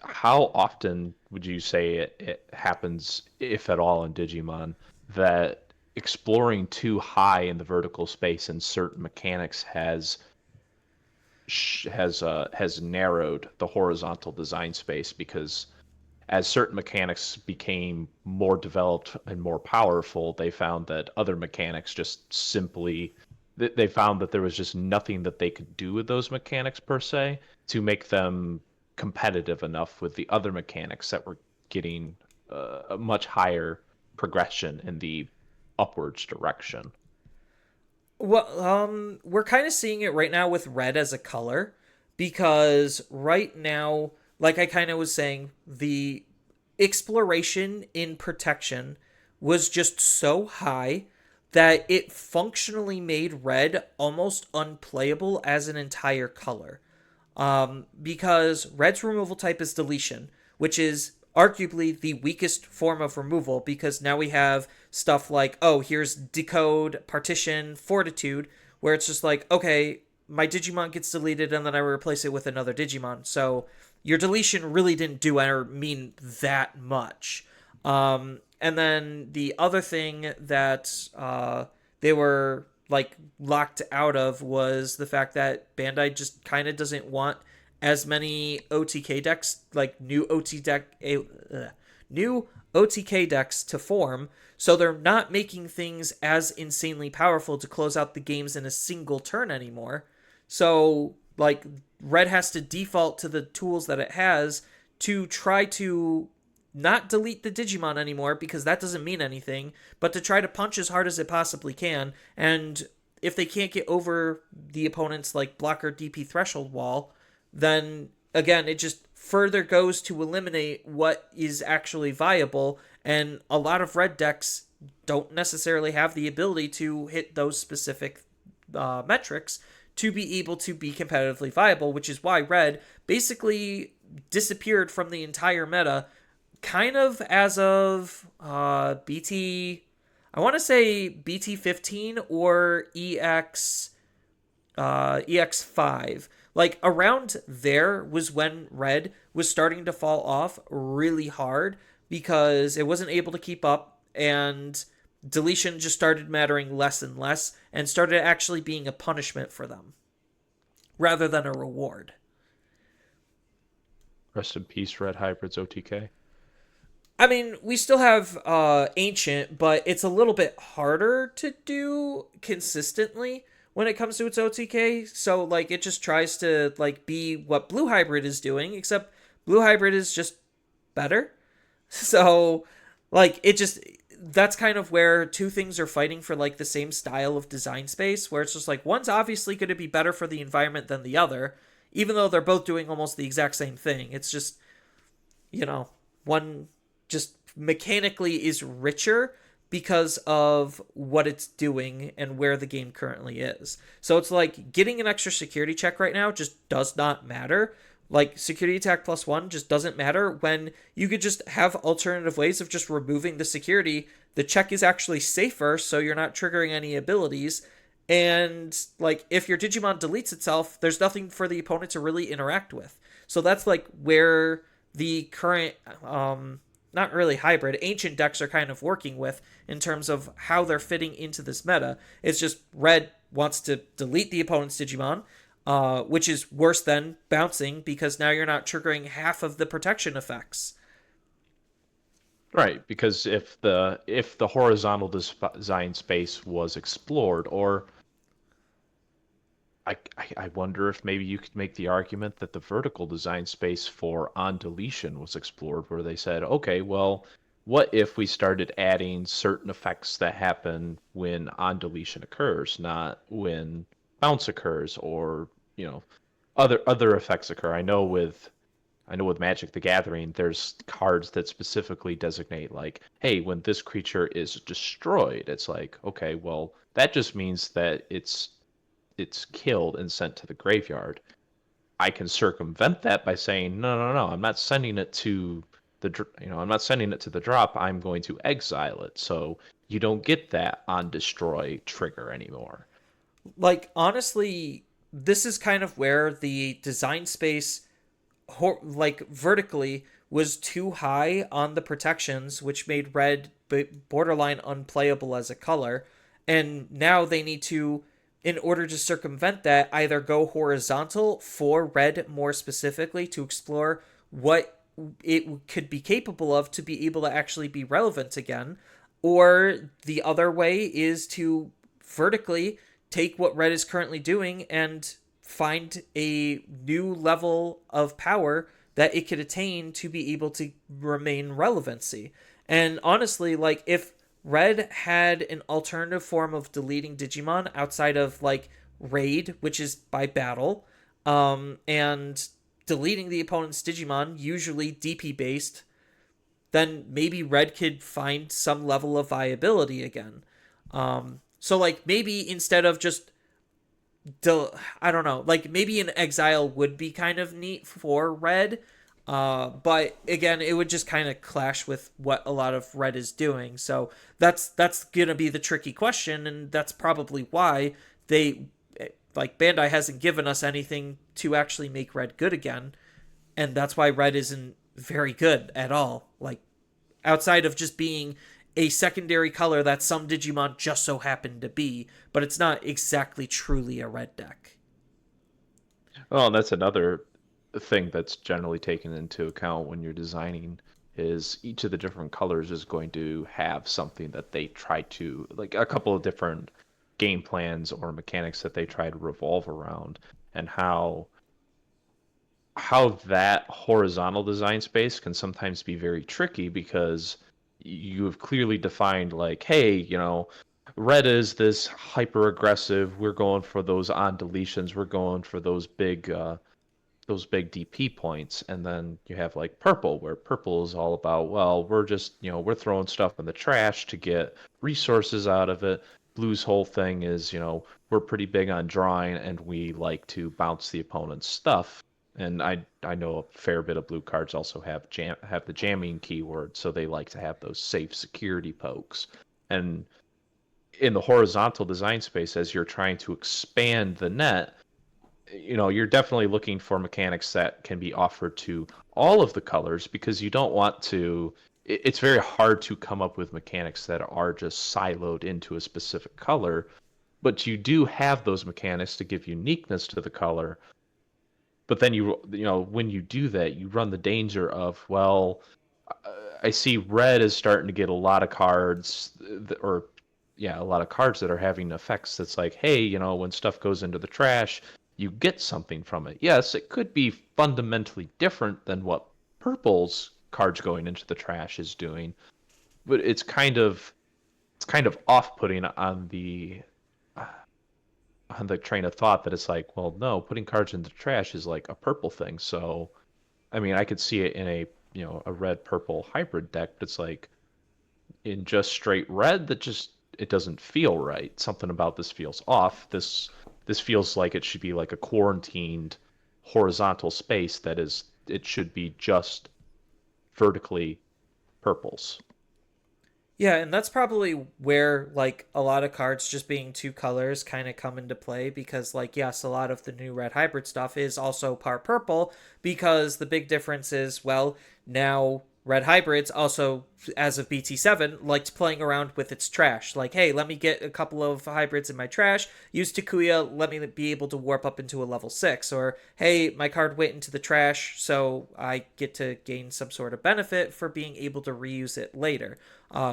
how often would you say it happens, if at all, in Digimon, that exploring too high in the vertical space in certain mechanics has narrowed the horizontal design space? Because as certain mechanics became more developed and more powerful, they found that other mechanics just simply they found that there was just nothing that they could do with those mechanics per se to make them competitive enough with the other mechanics that were getting a much higher progression in the upwards direction. Well, we're kind of seeing it right now with red as a color, because right now, like I kind of was saying, the exploration in protection was just so high that it functionally made red almost unplayable as an entire color. Because red's removal type is deletion, which is arguably the weakest form of removal, because now we have stuff like, oh, here's Decode, Partition, Fortitude, where it's just like, okay, my Digimon gets deleted and then I replace it with another Digimon. So your deletion really didn't do or mean that much. And then the other thing that they were like locked out of was the fact that Bandai just kind of doesn't want as many OTK decks, like new OTK decks to form, so they're not making things as insanely powerful to close out the games in a single turn anymore. So like Red has to default to the tools that it has to try to not delete the Digimon anymore, because that doesn't mean anything, but to try to punch as hard as it possibly can. And if they can't get over the opponent's like blocker DP threshold wall, then again it just further goes to eliminate what is actually viable, and a lot of red decks don't necessarily have the ability to hit those specific metrics to be able to be competitively viable, which is why red basically disappeared from the entire meta kind of as of BT, I want to say BT 15 or EX 5. Like around there was when red was starting to fall off really hard, because it wasn't able to keep up, and deletion just started mattering less and less and started actually being a punishment for them rather than a reward. Rest in peace, Red Hybrids OTK. I mean, we still have Ancient, but it's a little bit harder to do consistently when it comes to its OTK. So like it just tries to like be what Blue Hybrid is doing, except Blue Hybrid is just better. So like it just that's kind of where two things are fighting for like the same style of design space, where it's just like one's obviously going to be better for the environment than the other, even though they're both doing almost the exact same thing. It's just, you know, one just mechanically is richer because of what it's doing and where the game currently is. So it's like getting an extra security check right now just does not matter. Like security attack +1 just doesn't matter when you could just have alternative ways of just removing the security. The check is actually safer, so you're not triggering any abilities. And like if your Digimon deletes itself, there's nothing for the opponent to really interact with. So that's like where the current not really hybrid ancient decks are kind of working with in terms of how they're fitting into this meta. It's just red wants to delete the opponent's Digimon, which is worse than bouncing because now you're not triggering half of the protection effects. Right, because if the horizontal design space was explored, or I wonder if maybe you could make the argument that the vertical design space for on deletion was explored, where they said, okay, well, what if we started adding certain effects that happen when on deletion occurs, not when bounce occurs, or other effects occur. I know with Magic the Gathering, there's cards that specifically designate like, hey, when this creature is destroyed, it's like, okay, well, that just means that it's killed and sent to the graveyard. I can circumvent that by saying, no, no, no, I'm not sending it to I'm not sending it to the drop. I'm going to exile it. So you don't get that on destroy trigger anymore. Like honestly, this is kind of where the design space like vertically was too high on the protections, which made red borderline unplayable as a color. And now they need to, in order to circumvent that, either go horizontal for red more specifically to explore what it could be capable of to be able to actually be relevant again, or the other way is to vertically take what red is currently doing and find a new level of power that it could attain to be able to remain relevancy. And honestly, like if red had an alternative form of deleting Digimon outside of like raid, which is by battle, and deleting the opponent's Digimon, usually DP based, then maybe red could find some level of viability again. So like maybe instead of just I don't know, like maybe an exile would be kind of neat for red. But again, it would just kind of clash with what a lot of red is doing. So that's gonna be the tricky question, and that's probably why they like Bandai hasn't given us anything to actually make red good again, and that's why red isn't very good at all. Like outside of just being a secondary color that some Digimon just so happen to be, but it's not exactly truly a red deck. Well, that's another thing that's generally taken into account when you're designing is each of the different colors is going to have something that they try to like a couple of different game plans or mechanics that they try to revolve around, and how that horizontal design space can sometimes be very tricky because you have clearly defined like, hey, red is this hyper aggressive. We're going for those on deletions. We're going for those big DP points. And then you have like purple, where purple is all about, well, we're just, we're throwing stuff in the trash to get resources out of it. Blue's whole thing is, we're pretty big on drawing and we like to bounce the opponent's stuff. And I know a fair bit of blue cards also have the jamming keyword, so they like to have those safe security pokes. And in the horizontal design space, as you're trying to expand the net, you're definitely looking for mechanics that can be offered to all of the colors, because you don't want to. It's very hard to come up with mechanics that are just siloed into a specific color, but you do have those mechanics to give uniqueness to the color. But then when you do that, you run the danger of, well, I see red is starting to get a lot of cards, or yeah, a lot of cards that are having effects that's like, hey, when stuff goes into the trash, you get something from it. Yes, it could be fundamentally different than what purple's cards going into the trash is doing, but it's kind of off-putting on the train of thought that it's like, well, no, putting cards in the trash is like a purple thing. So, I mean, I could see it in a red purple hybrid deck, but it's like in just straight red that just it doesn't feel right. Something about this feels off. This feels like it should be like a quarantined horizontal space that is it should be just vertically purples. Yeah, and that's probably where like a lot of cards just being two colors kind of come into play because like yes, a lot of the new red hybrid stuff is also part purple because the big difference is well, now red hybrids also as of BT7 liked playing around with its trash. Like, hey, let me get a couple of hybrids in my trash, use Takuya, let me be able to warp up into a level 6 or hey, my card went into the trash, so I get to gain some sort of benefit for being able to reuse it later.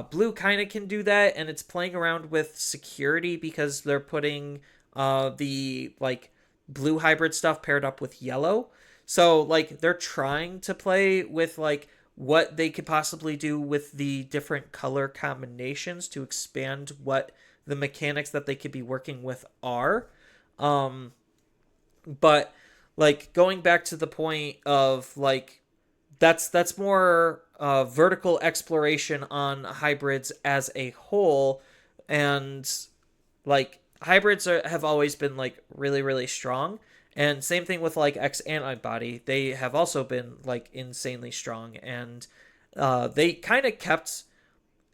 Blue kind of can do that, and it's playing around with security because they're putting the like blue hybrid stuff paired up with yellow. So like they're trying to play with like what they could possibly do with the different color combinations to expand what the mechanics that they could be working with are. Um, but like going back to the point of like that's more vertical exploration on hybrids as a whole, and like have always been like really strong, and same thing with like X antibody. They have also been like insanely strong, and they kind of kept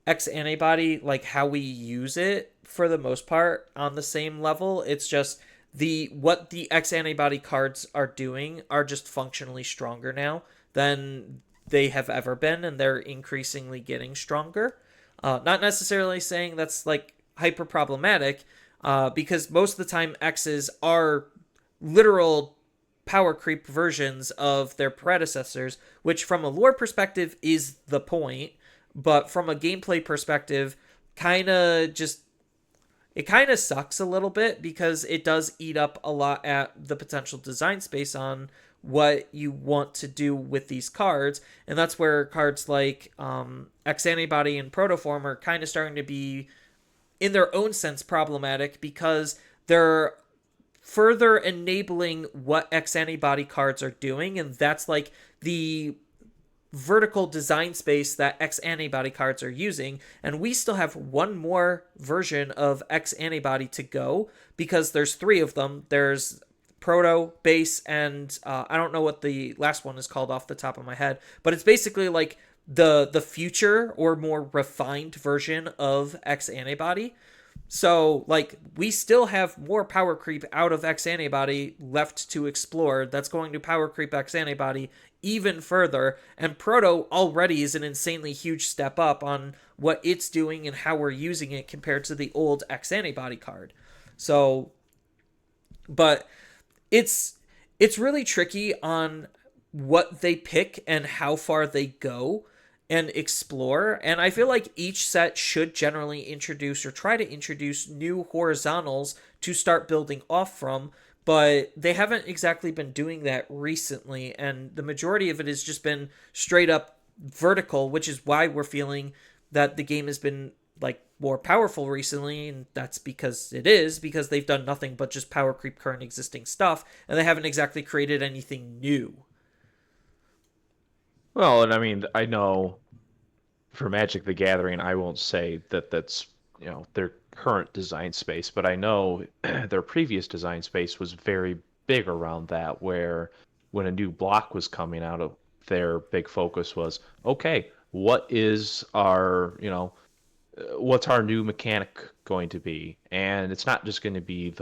X antibody like how we use it for the most part on the same level. It's just the what the X antibody cards are doing are just functionally stronger now than they have ever been, and they're increasingly getting stronger. Not necessarily saying that's like hyper problematic, because most of the time X's are literal power creep versions of their predecessors, which from a lore perspective is the point, but from a gameplay perspective, kind of just it kind of sucks a little bit because it does eat up a lot at the potential design space on what you want to do with these cards, and that's where cards like X Antibody and Protoform are kind of starting to be, in their own sense, problematic because they're further enabling what X Antibody cards are doing, and that's like the vertical design space that X Antibody cards are using, and we still have one more version of X Antibody to go because there's three of them. There's Proto, Base, and I don't know what the last one is called off the top of my head, but it's basically like the future or more refined version of X Antibody. So, like, we still have more power creep out of X Antibody left to explore. That's going to power creep X Antibody even further. And Proto already is an insanely huge step up on what it's doing and how we're using it compared to the old X Antibody card. So, but it's really tricky on what they pick and how far they go and explore. And I feel like each set should generally introduce or try to introduce new horizontals to start building off from, but they haven't exactly been doing that recently. And the majority of it has just been straight up vertical, which is why we're feeling that the game has been like more powerful recently, and that's because because they've done nothing but just power creep current existing stuff, and they haven't exactly created anything new. Well, and I mean, I know for Magic the Gathering, I won't say that that's their current design space, but I know their previous design space was very big around that, where when a new block was coming out of their big focus was, okay, what's our new mechanic going to be? And it's not just going to be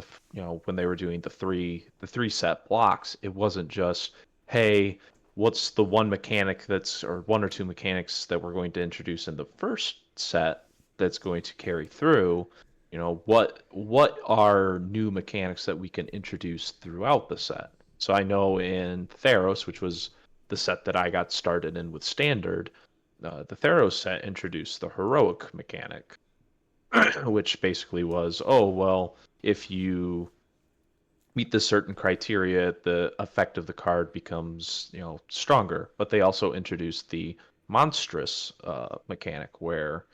when they were doing the three set blocks, it wasn't just, hey, what's the one mechanic or one or two mechanics that we're going to introduce in the first set that's going to carry through. What are new mechanics that we can introduce throughout the set? So I know in Theros, which was the set that I got started in with Standard, the Theros set introduced the heroic mechanic, which basically was, oh, well, if you meet this certain criteria, the effect of the card becomes, stronger. But they also introduced the monstrous mechanic where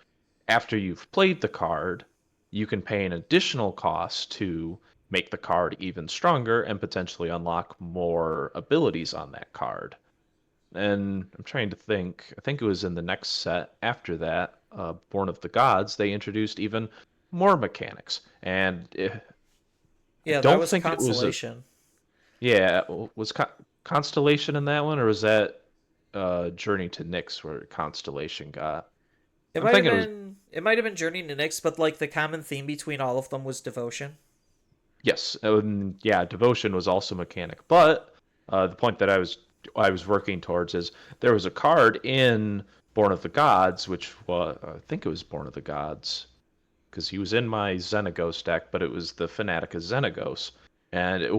after you've played the card, you can pay an additional cost to make the card even stronger and potentially unlock more abilities on that card. And I'm trying to think, I think it was in the next set after that, Born of the Gods, they introduced even more mechanics. And I Yeah, that don't was think it was a, Constellation. yeah, was Constellation in that one, or was that Journey to Nyx where Constellation got? It I'm might have thinking it was. been it might have been Journey to Nyx, but like the common theme between all of them was devotion. Yes, yeah, devotion was also mechanic. But the point that I was working towards is there was a card in Born of the Gods, which was I think it was Born of the Gods, because he was in my Xenagos deck, but it was the Fanatica Xenagos, and it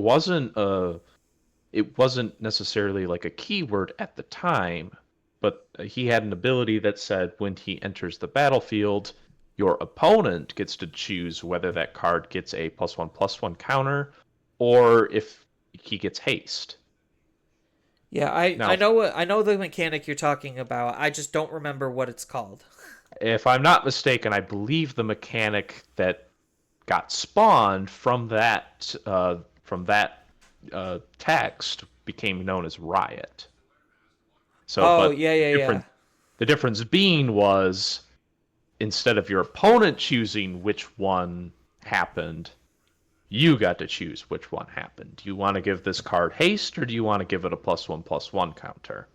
wasn't necessarily like a keyword at the time, but he had an ability that said when he enters the battlefield, your opponent gets to choose whether that card gets a +1/+1 counter or if he gets haste. Yeah, I Now, know I know the mechanic you're talking about. I just don't remember what it's called. if I'm not mistaken, I believe the mechanic that got spawned from that text became known as Riot. So, Oh, but yeah, yeah, yeah. the difference being was instead of your opponent choosing which one happened, you got to choose which one happened. Do you want to give this card haste or do you want to give it a +1/+1 counter?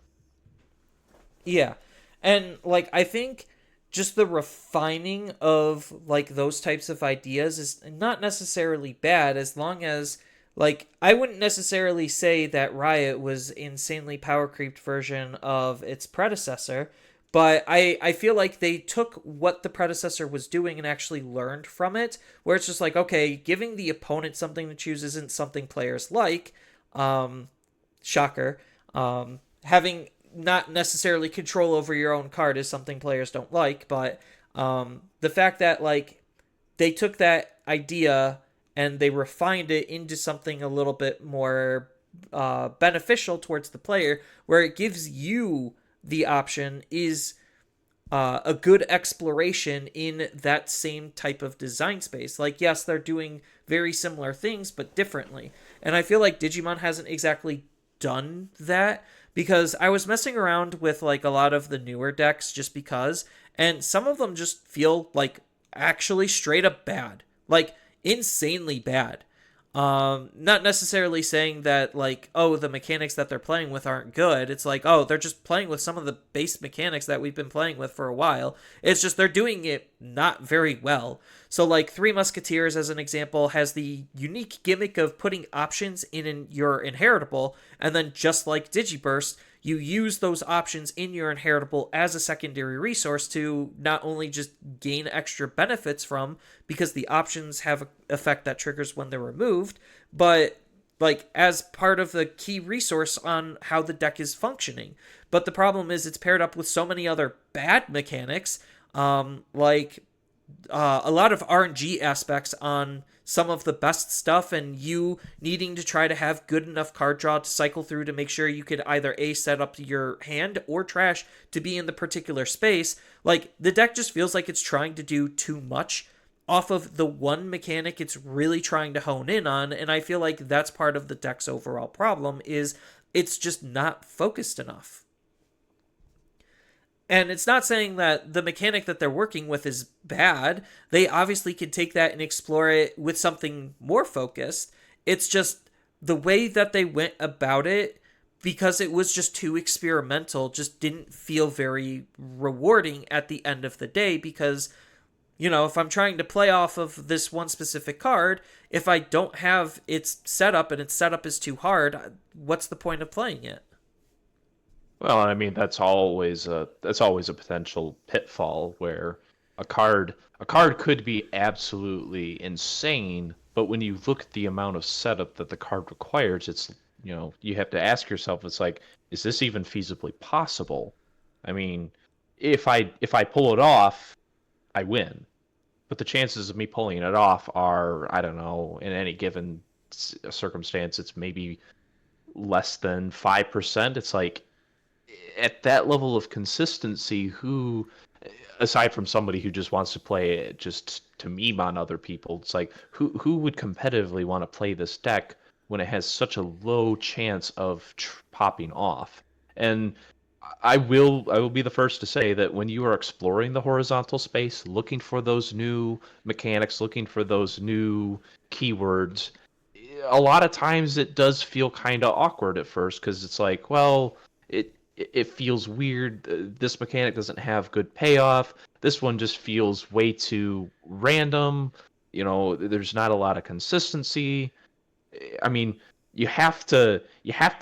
Yeah. And like I think just the refining of like those types of ideas is not necessarily bad as long as like I wouldn't necessarily say that Riot was insanely power creeped version of its predecessor, but I feel like they took what the predecessor was doing and actually learned from it, where it's just like, okay, giving the opponent something to choose isn't something players like. Um, Shocker. Having not necessarily control over your own card is something players don't like, but the fact that like they took that idea and they refined it into something a little bit more beneficial towards the player, where it gives you the option, is a good exploration in that same type of design space. Like, yes, they're doing very similar things, but differently. And I feel like Digimon hasn't exactly done that because I was messing around with like a lot of the newer decks just because, and some of them just feel like actually straight up bad, like insanely bad. Not necessarily saying that like, oh, the mechanics that they're playing with aren't good. It's like, oh, they're just playing with some of the base mechanics that we've been playing with for a while. It's just they're doing it not very well. So like Three Musketeers as an example has the unique gimmick of putting options in your inheritable, and then just like Digi Burst, you use those options in your inheritable as a secondary resource to not only just gain extra benefits from, because the options have an effect that triggers when they're removed, but like as part of the key resource on how the deck is functioning. But the problem is it's paired up with so many other bad mechanics, like a lot of RNG aspects on some of the best stuff, and you needing to try to have good enough card draw to cycle through to make sure you could either A, set up your hand or trash to be in the particular space. Like, the deck just feels like it's trying to do too much off of the one mechanic it's really trying to hone in on, and I feel like that's part of the deck's overall problem, is it's just not focused enough. And it's not saying that the mechanic that they're working with is bad. They obviously could take that and explore it with something more focused. It's just the way that they went about it, because it was just too experimental, just didn't feel very rewarding at the end of the day. Because, if I'm trying to play off of this one specific card, if I don't have its setup and its setup is too hard, what's the point of playing it? Well, I mean that's always a potential pitfall where a card could be absolutely insane, but when you look at the amount of setup that the card requires, it's you have to ask yourself, it's like, is this even feasibly possible? I mean, if I pull it off, I win. But the chances of me pulling it off are, I don't know, in any given circumstance, it's maybe less than 5%. It's like, at that level of consistency, who, aside from somebody who just wants to play it just to meme on other people, it's like, who would competitively want to play this deck when it has such a low chance of popping off? And I will be the first to say that when you are exploring the horizontal space, looking for those new mechanics, looking for those new keywords, a lot of times it does feel kind of awkward at first, because it's like, well, it feels weird. This mechanic doesn't have good payoff. This one just feels way too random. There's not a lot of consistency. I mean, you have to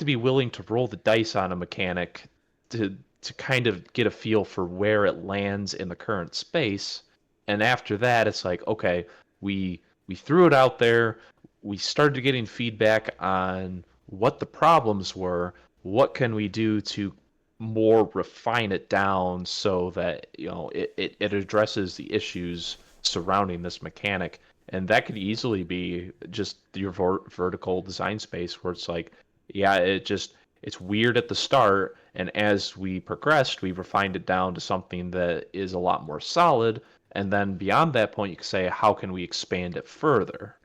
be willing to roll the dice on a mechanic to kind of get a feel for where it lands in the current space. And after that, it's like, okay, we threw it out there. We started getting feedback on what the problems were. What can we do to more refine it down so that it addresses the issues surrounding this mechanic? And that could easily be just your vertical design space, where it's like, yeah, it's weird at the start, and as we progressed, we refined it down to something that is a lot more solid. And then beyond that point, you can say, how can we expand it further?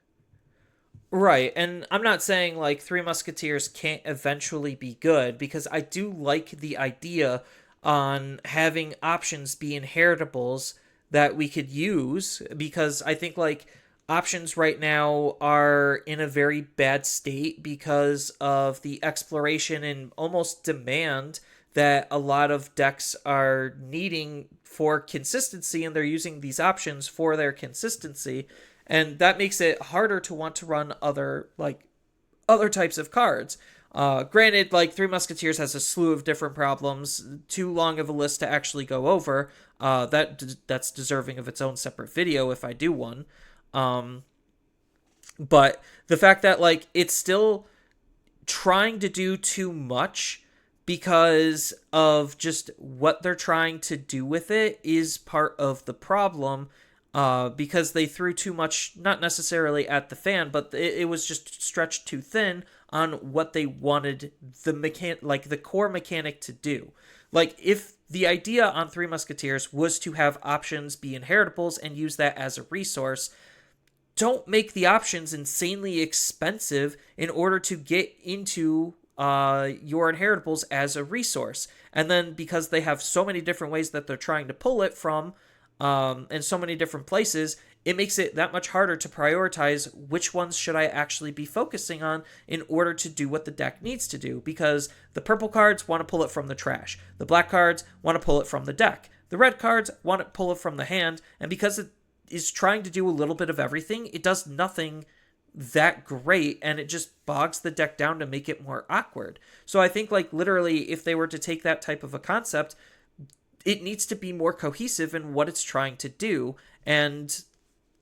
Right, and I'm not saying like Three Musketeers can't eventually be good, because I do like the idea on having options be inheritables that we could use, because I think like options right now are in a very bad state because of the exploration and almost demand that a lot of decks are needing for consistency, and they're using these options for their consistency, and that makes it harder to want to run other types of cards. Granted, like Three Musketeers has a slew of different problems, too long of a list to actually go over. That's deserving of its own separate video if I do one. Um, but the fact that like it's still trying to do too much because of just what they're trying to do with it is part of the problem, because they threw too much, not necessarily at the fan, but it was just stretched too thin on what they wanted the core mechanic to do. Like, if the idea on Three Musketeers was to have options be inheritables and use that as a resource, don't make the options insanely expensive in order to get into your inheritables as a resource. And then because they have so many different ways that they're trying to pull it from, and so many different places, it makes it that much harder to prioritize which ones should I actually be focusing on in order to do what the deck needs to do. Because the purple cards want to pull it from the trash, the black cards want to pull it from the deck, the red cards want to pull it from the hand, and because it is trying to do a little bit of everything, it does nothing that great, and it just bogs the deck down to make it more awkward. So I think like literally if they were to take that type of a concept, it needs to be more cohesive in what it's trying to do, and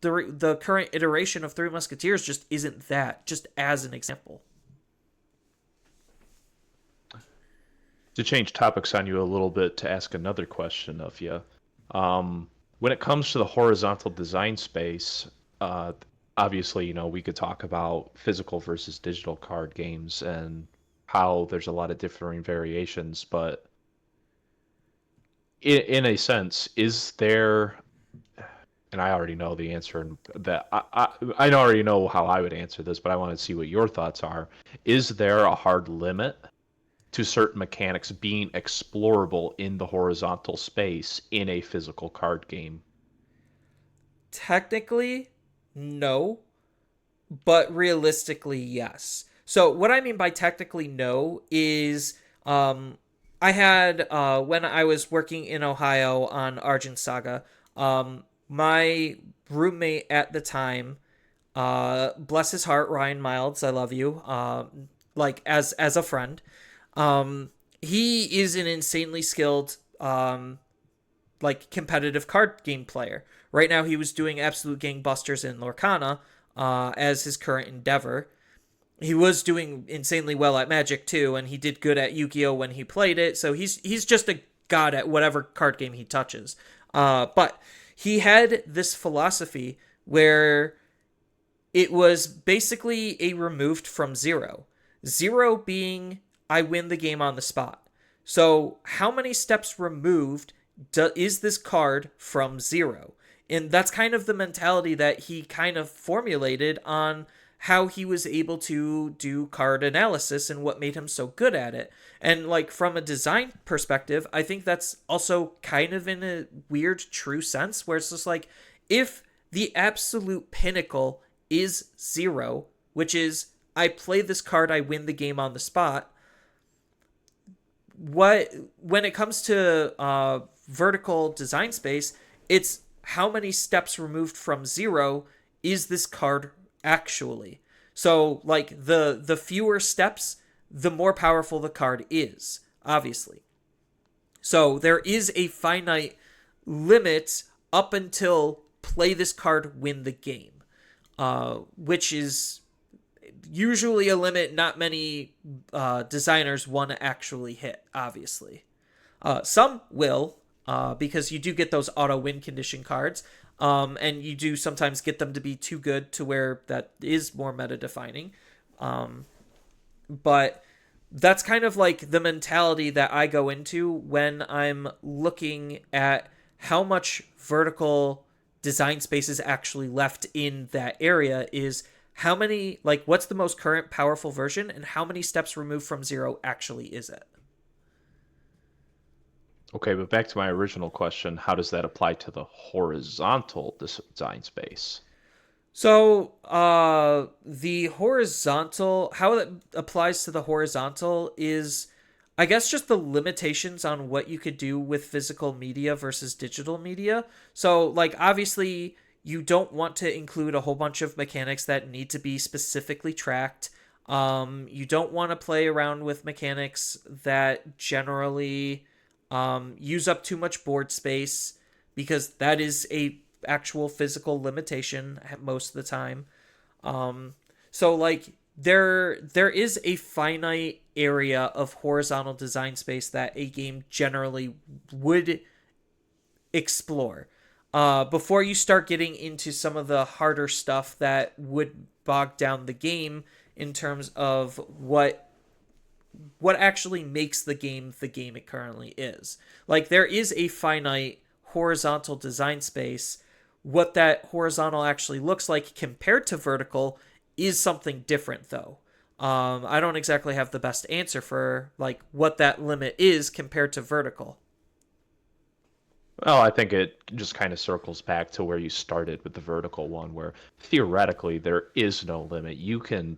the current iteration of Three Musketeers just isn't that, just as an example. To change topics on you a little bit, to ask another question of you, when it comes to the horizontal design space, obviously, we could talk about physical versus digital card games and how there's a lot of differing variations, but in a sense, is there, and I already know the answer, and that I already know how I would answer this, but I want to see what your thoughts are. Is there a hard limit to certain mechanics being explorable in the horizontal space in a physical card game? Technically, no, but realistically, yes. So what I mean by technically no is, I had when I was working in Ohio on Argent Saga, my roommate at the time, bless his heart, Ryan Milds, I love you, like as a friend. He is an insanely skilled like competitive card game player. Right now, he was doing absolute gangbusters in Lorcana as his current endeavor. he was doing insanely well at Magic too, and he did good at Yu-Gi-Oh when he played it. So he's just a god at whatever card game he touches. But he had this philosophy where it was basically a removed from zero. Zero being I win the game on the spot. So how many steps removed is this card from zero? And that's kind of the mentality that he kind of formulated on how he was able to do card analysis and what made him so good at it. And like from a design perspective, I think that's also kind of in a weird true sense where it's just like if the absolute pinnacle is zero, which is I play this card, I win the game on the spot. What when it comes to vertical design space, it's how many steps removed from zero is this card actually? So like the fewer steps, the more powerful the card is, obviously. So there is a finite limit up until play this card, win the game, which is usually a limit not many designers want to actually hit, obviously. Some will, because you do get those auto win condition cards, and you do sometimes get them to be too good to where that is more meta defining. But that's kind of like the mentality that I go into when I'm looking at how much vertical design space is actually left in that area is how many, like, what's the most current powerful version and how many steps removed from zero actually is it? Okay, but back to my original question, how does that apply to the horizontal design space? So, the horizontal, how it applies to the horizontal is, I guess, just the limitations on what you could do with physical media versus digital media. So, like, obviously, you don't want to include a whole bunch of mechanics that need to be specifically tracked. You don't want to play around with mechanics that generally use up too much board space because that is a actual physical limitation most of the time. So like there is a finite area of horizontal design space that a game generally would explore. Before you start getting into some of the harder stuff that would bog down the game in terms of what actually makes the game it currently is. Like there is a finite horizontal design space. What that horizontal actually looks like compared to vertical is something different though. I don't exactly have the best answer for like what that limit is compared to vertical. Well, I think it just kind of circles back to where you started with the vertical one, where theoretically there is no limit. You could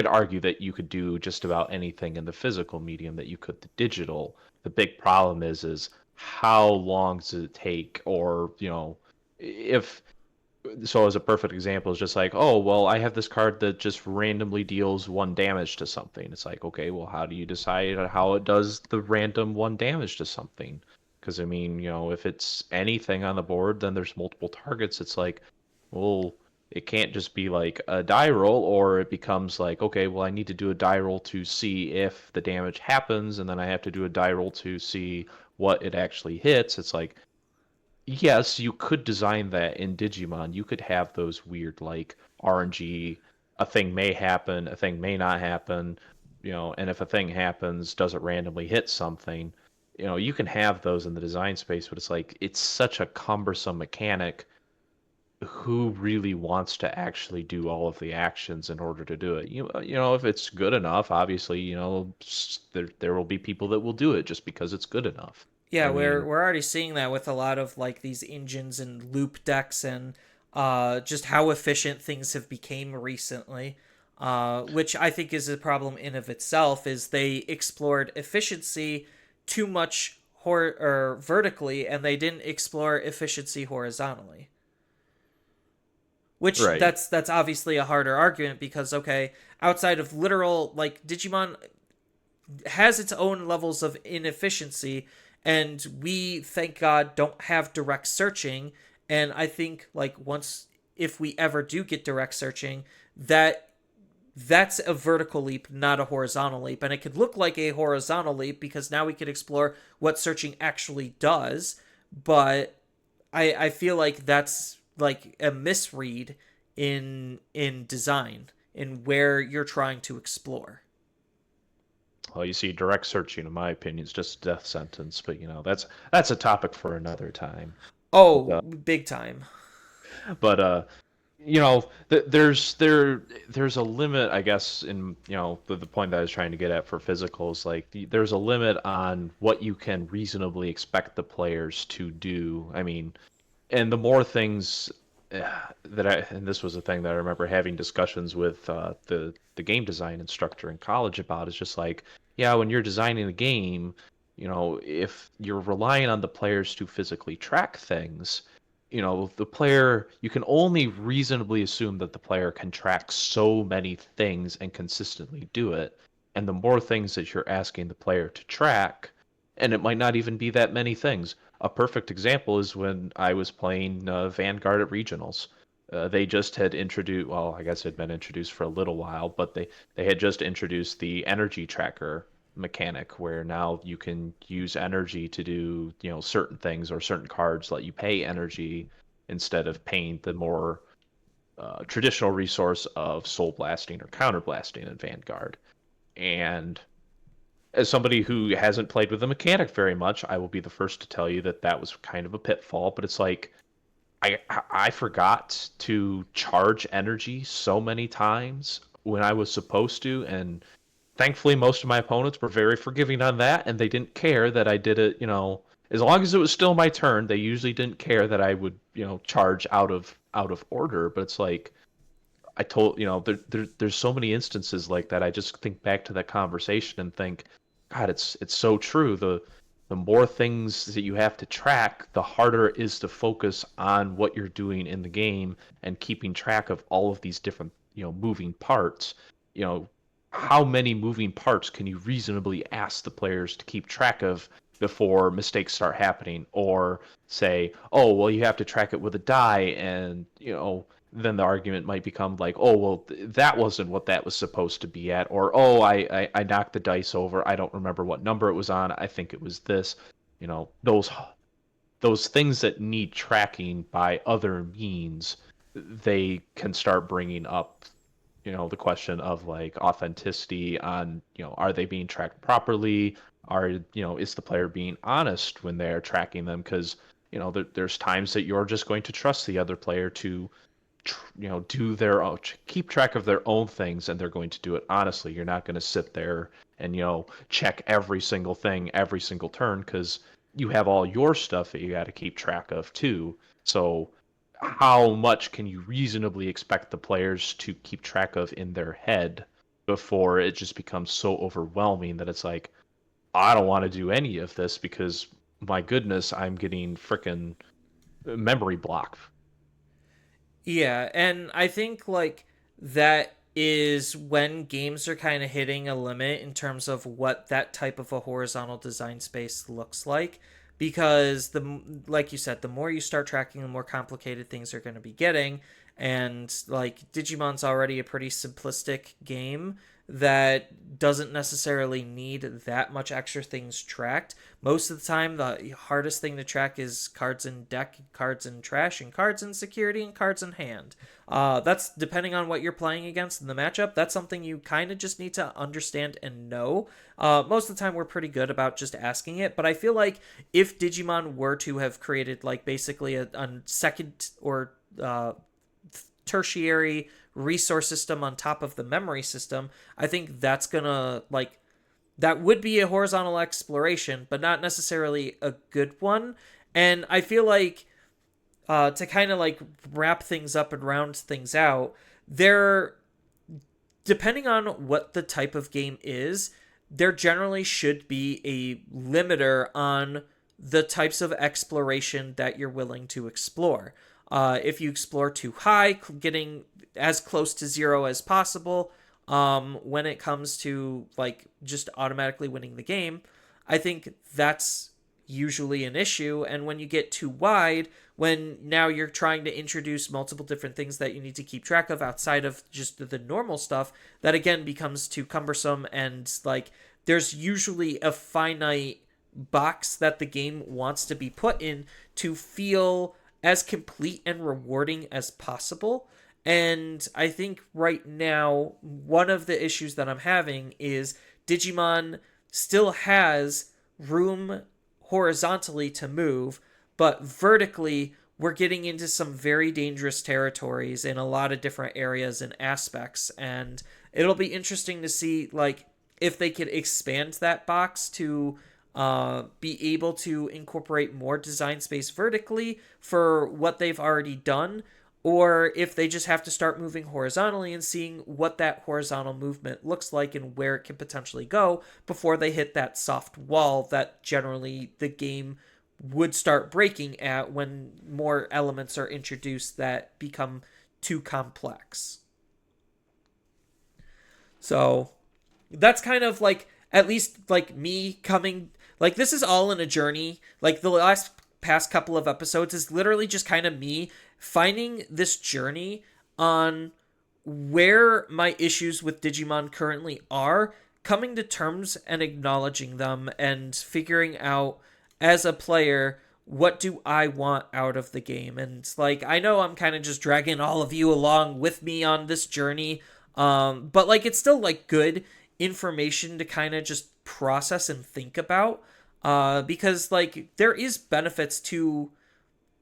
argue that you could do just about anything in the physical medium that you could the digital. The big problem is how long does it take, or if so as a perfect example is just like, oh well, I have this card that just randomly deals one damage to something. It's like, okay, well, how do you decide how it does the random one damage to something? Because I mean, if it's anything on the board, then there's multiple targets. It's like, well, it can't just be like a die roll, or it becomes like, okay, well, I need to do a die roll to see if the damage happens, and then I have to do a die roll to see what it actually hits. It's like, yes, you could design that in Digimon. You could have those weird like RNG, a thing may happen, a thing may not happen, and if a thing happens, does it randomly hit something? You can have those in the design space, but it's like it's such a cumbersome mechanic. Who really wants to actually do all of the actions in order to do it? If it's good enough, obviously, there will be people that will do it just because it's good enough. Yeah, I we're mean, we're already seeing that with a lot of like these engines and loop decks and just how efficient things have became recently. Which I think is a problem in of itself is they explored efficiency too much or vertically and they didn't explore efficiency horizontally. Which right. that's obviously a harder argument because okay, outside of literal like Digimon has its own levels of inefficiency and we thank god don't have direct searching and I think like once if we ever do get direct searching, that's a vertical leap, not a horizontal leap. And it could look like a horizontal leap because now we could explore what searching actually does. But I feel like that's like a misread in design, in where you're trying to explore. Well, you see, direct searching, in my opinion, is just a death sentence. But that's a topic for another time. But, Oh, big time. but there's a limit, I guess, in the point that I was trying to get at for physicals. Like there's a limit on what you can reasonably expect the players to do. I mean, and the more things and this was a thing that I remember having discussions with the game design instructor in college about, is just like, yeah, when you're designing a game, if you're relying on the players to physically track things, the player, you can only reasonably assume that the player can track so many things and consistently do it. And the more things that you're asking the player to track, and it might not even be that many things. A perfect example is when I was playing Vanguard at regionals. They just had introduced, well, I guess it had been introduced for a little while, but they had just introduced the energy tracker mechanic, where now you can use energy to do, certain things, or certain cards let you pay energy instead of paying the more traditional resource of soul blasting or counter blasting in Vanguard. And as somebody who hasn't played with the mechanic very much, I will be the first to tell you that that was kind of a pitfall. But it's like I forgot to charge energy so many times when I was supposed to, and thankfully most of my opponents were very forgiving on that, and they didn't care that I did it. As long as it was still my turn, they usually didn't care that I would charge out of order. But it's like, I told, there's so many instances like that. I just think back to that conversation and think, God, it's so true. The more things that you have to track, the harder it is to focus on what you're doing in the game and keeping track of all of these different, moving parts. How many moving parts can you reasonably ask the players to keep track of before mistakes start happening? Or say, oh, well, you have to track it with a die, and then the argument might become like, oh, well, that wasn't what that was supposed to be at. Or, oh, I knocked the dice over. I don't remember what number it was on. I think it was this. Those things that need tracking by other means, they can start bringing up, the question of like authenticity on, are they being tracked properly? Is the player being honest when they're tracking them? Because, there's times that you're just going to trust the other player to do their own, keep track of their own things, and they're going to do it honestly. You're not going to sit there and check every single thing every single turn, because you have all your stuff that you got to keep track of too. So how much can you reasonably expect the players to keep track of in their head before it just becomes so overwhelming that it's like, I don't want to do any of this because, my goodness, I'm getting frickin' memory block. Yeah, and I think like that is when games are kind of hitting a limit in terms of what that type of a horizontal design space looks like, because like you said, the more you start tracking, the more complicated things are going to be getting. And like Digimon's already a pretty simplistic game that doesn't necessarily need that much extra things tracked. Most of the time, the hardest thing to track is cards in deck, cards in trash, and cards in security, and cards in hand. That's depending on what you're playing against in the matchup. That's something you kind of just need to understand and know. Most of the time, we're pretty good about just asking it, but I feel like if Digimon were to have created like basically a second or tertiary resource system on top of the memory system, I think that's gonna like that would be a horizontal exploration, but not necessarily a good one. And I feel like to kind of like wrap things up and round things out, there, depending on what the type of game is, there generally should be a limiter on the types of exploration that you're willing to explore. If you explore too high, getting as close to zero as possible, when it comes to like just automatically winning the game, I think that's usually an issue. And when you get too wide, when now you're trying to introduce multiple different things that you need to keep track of outside of just the normal stuff, that again becomes too cumbersome. And like, there's usually a finite box that the game wants to be put in to feel as complete and rewarding as possible. And I think right now, one of the issues that I'm having is Digimon still has room horizontally to move, but vertically, we're getting into some very dangerous territories in a lot of different areas and aspects. And it'll be interesting to see, like, if they could expand that box to be able to incorporate more design space vertically for what they've already done, or if they just have to start moving horizontally and seeing what that horizontal movement looks like and where it can potentially go before they hit that soft wall that generally the game would start breaking at when more elements are introduced that become too complex. So that's kind of like, at least like me coming, like, this is all in a journey. Like, the past couple of episodes is literally just kind of me finding this journey on where my issues with Digimon currently are, coming to terms and acknowledging them, and figuring out as a player, what do I want out of the game. And like, I know I'm kind of just dragging all of you along with me on this journey, but like, it's still like good information to kind of just process and think about, because like, there is benefits to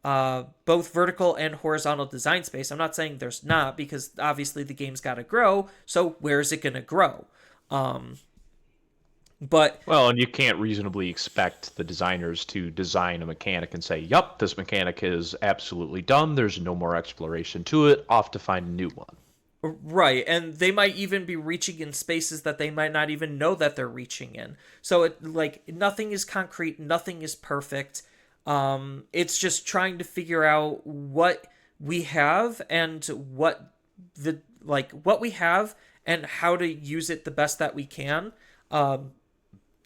both vertical and horizontal design space. I'm not saying there's not, because obviously the game's got to grow. So where is it going to grow? But well, and you can't reasonably expect the designers to design a mechanic and say, "Yup, this mechanic is absolutely done. There's no more exploration to it. Off to find a new one." right, and they might even be reaching in spaces that they might not even know that they're reaching in. So it, like, nothing is concrete, nothing is perfect. It's just trying to figure out what we have and what we have and how to use it the best that we can.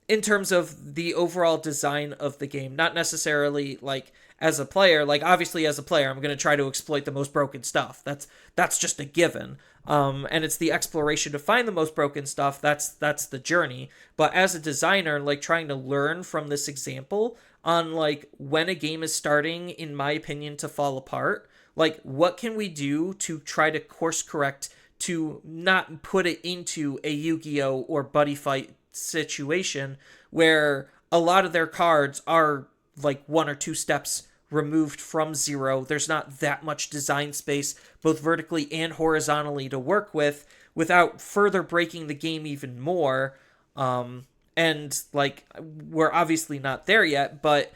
In terms of the overall design of the game, not necessarily like as a player. Like, obviously as a player, I'm going to try to exploit the most broken stuff. That's just a given. And it's the exploration to find the most broken stuff. That's the journey. But as a designer, like, trying to learn from this example on like when a game is starting, in my opinion, to fall apart, like, what can we do to try to course correct to not put it into a Yu-Gi-Oh or Buddy Fight situation where a lot of their cards are like one or two steps removed from zero. There's not that much design space, both vertically and horizontally, to work with without further breaking the game even more. And like, we're obviously not there yet, but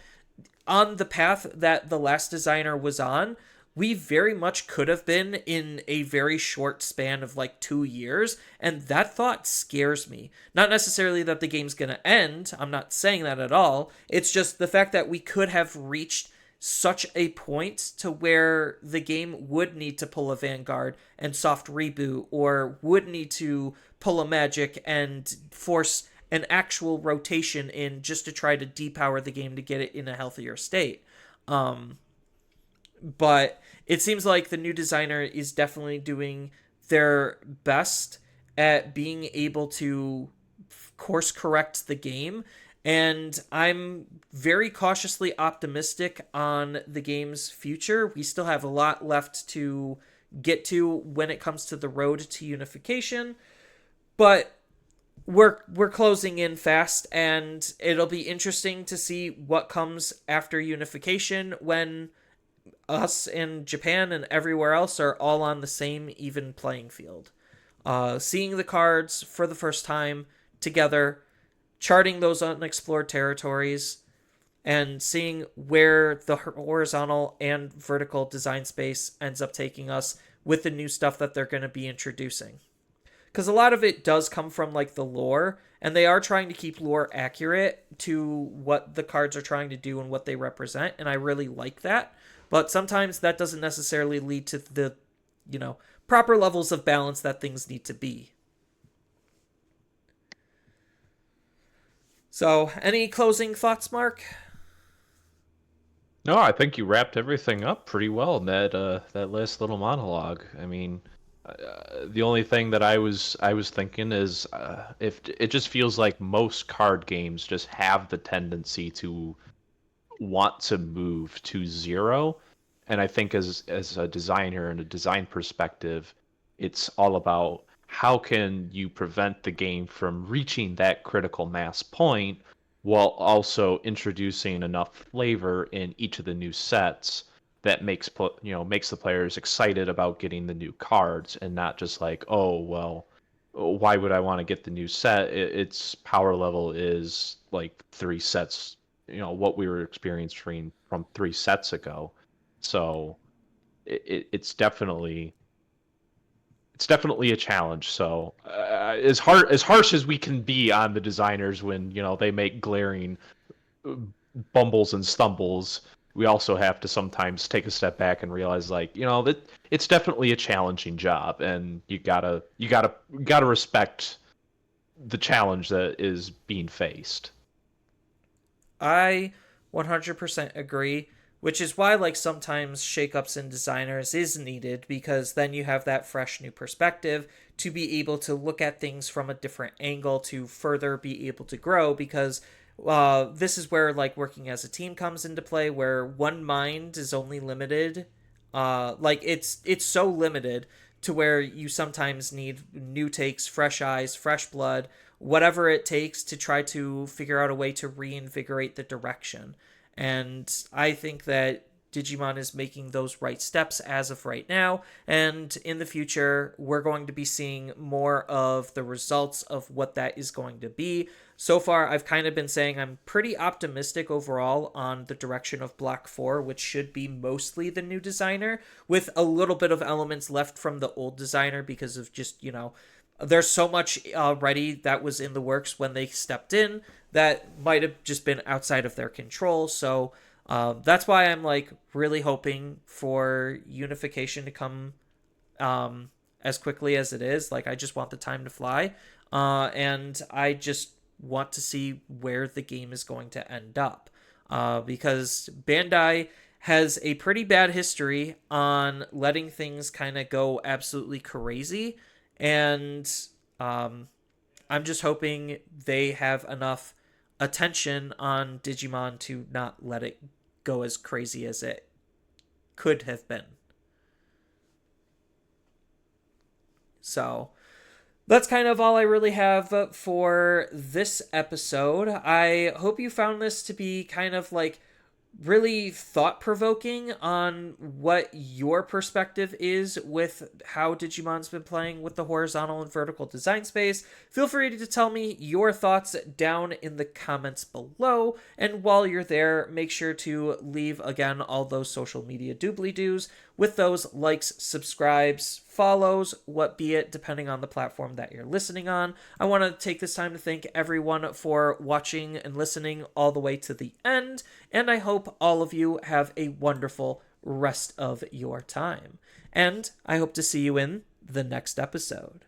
on the path that the last designer was on, we very much could have been in a very short span of like 2 years, and that thought scares me. Not necessarily that the game's gonna end, I'm not saying that at all. It's just the fact that we could have reached such a point to where the game would need to pull a Vanguard and soft reboot, or would need to pull a Magic and force an actual rotation in just to try to depower the game to get it in a healthier state. But it seems like the new designer is definitely doing their best at being able to course correct the game. And I'm very cautiously optimistic on the game's future. We still have a lot left to get to when it comes to the road to unification. But we're closing in fast, and it'll be interesting to see what comes after unification when us in Japan and everywhere else are all on the same even playing field. Seeing the cards for the first time together, charting those unexplored territories, and seeing where the horizontal and vertical design space ends up taking us with the new stuff that they're going to be introducing. Because a lot of it does come from like the lore, and they are trying to keep lore accurate to what the cards are trying to do and what they represent, and I really like that. But sometimes that doesn't necessarily lead to the, proper levels of balance that things need to be. So, any closing thoughts, Mark? No, I think you wrapped everything up pretty well in that last little monologue. I mean, the only thing that I was thinking is if it just feels like most card games just have the tendency to want to move to zero, and I think as a designer and a design perspective, it's all about how can you prevent the game from reaching that critical mass point while also introducing enough flavor in each of the new sets that makes the players excited about getting the new cards and not just like, oh well, why would I want to get the new set? Its power level is like three sets, what we were experiencing from three sets ago. So it's definitely a challenge. So as harsh as we can be on the designers when they make glaring uh, bumbles and stumbles, we also have to sometimes take a step back and realize, like, that it's definitely a challenging job, and you gotta respect the challenge that is being faced. I 100% agree, which is why like sometimes shakeups in designers is needed because then you have that fresh new perspective to be able to look at things from a different angle to further be able to grow because this is where like working as a team comes into play where one mind is only limited like it's so limited to where you sometimes need new takes, fresh eyes, fresh blood, whatever it takes to try to figure out a way to reinvigorate the direction. And I think that Digimon is making those right steps as of right now. And in the future, we're going to be seeing more of the results of what that is going to be. So far, I've kind of been saying I'm pretty optimistic overall on the direction of Block 4, which should be mostly the new designer, with a little bit of elements left from the old designer because of just, there's so much already that was in the works when they stepped in that might have just been outside of their control. So that's why I'm like really hoping for unification to come as quickly as it is. Like I just want the time to fly, and I just want to see where the game is going to end up, because Bandai has a pretty bad history on letting things kind of go absolutely crazy, and um, I'm just hoping they have enough attention on Digimon to not let it go as crazy as it could have been. So that's kind of all I really have for this episode. I hope you found this to be kind of like really thought provoking on what your perspective is with how Digimon's been playing with the horizontal and vertical design space. Feel free to tell me your thoughts down in the comments below. And while you're there, make sure to leave again all those social media doobly doos with those likes, subscribes, follows, what be it, depending on the platform that you're listening on. I want to take this time to thank everyone for watching and listening all the way to the end, and I hope all of you have a wonderful rest of your time. And I hope to see you in the next episode.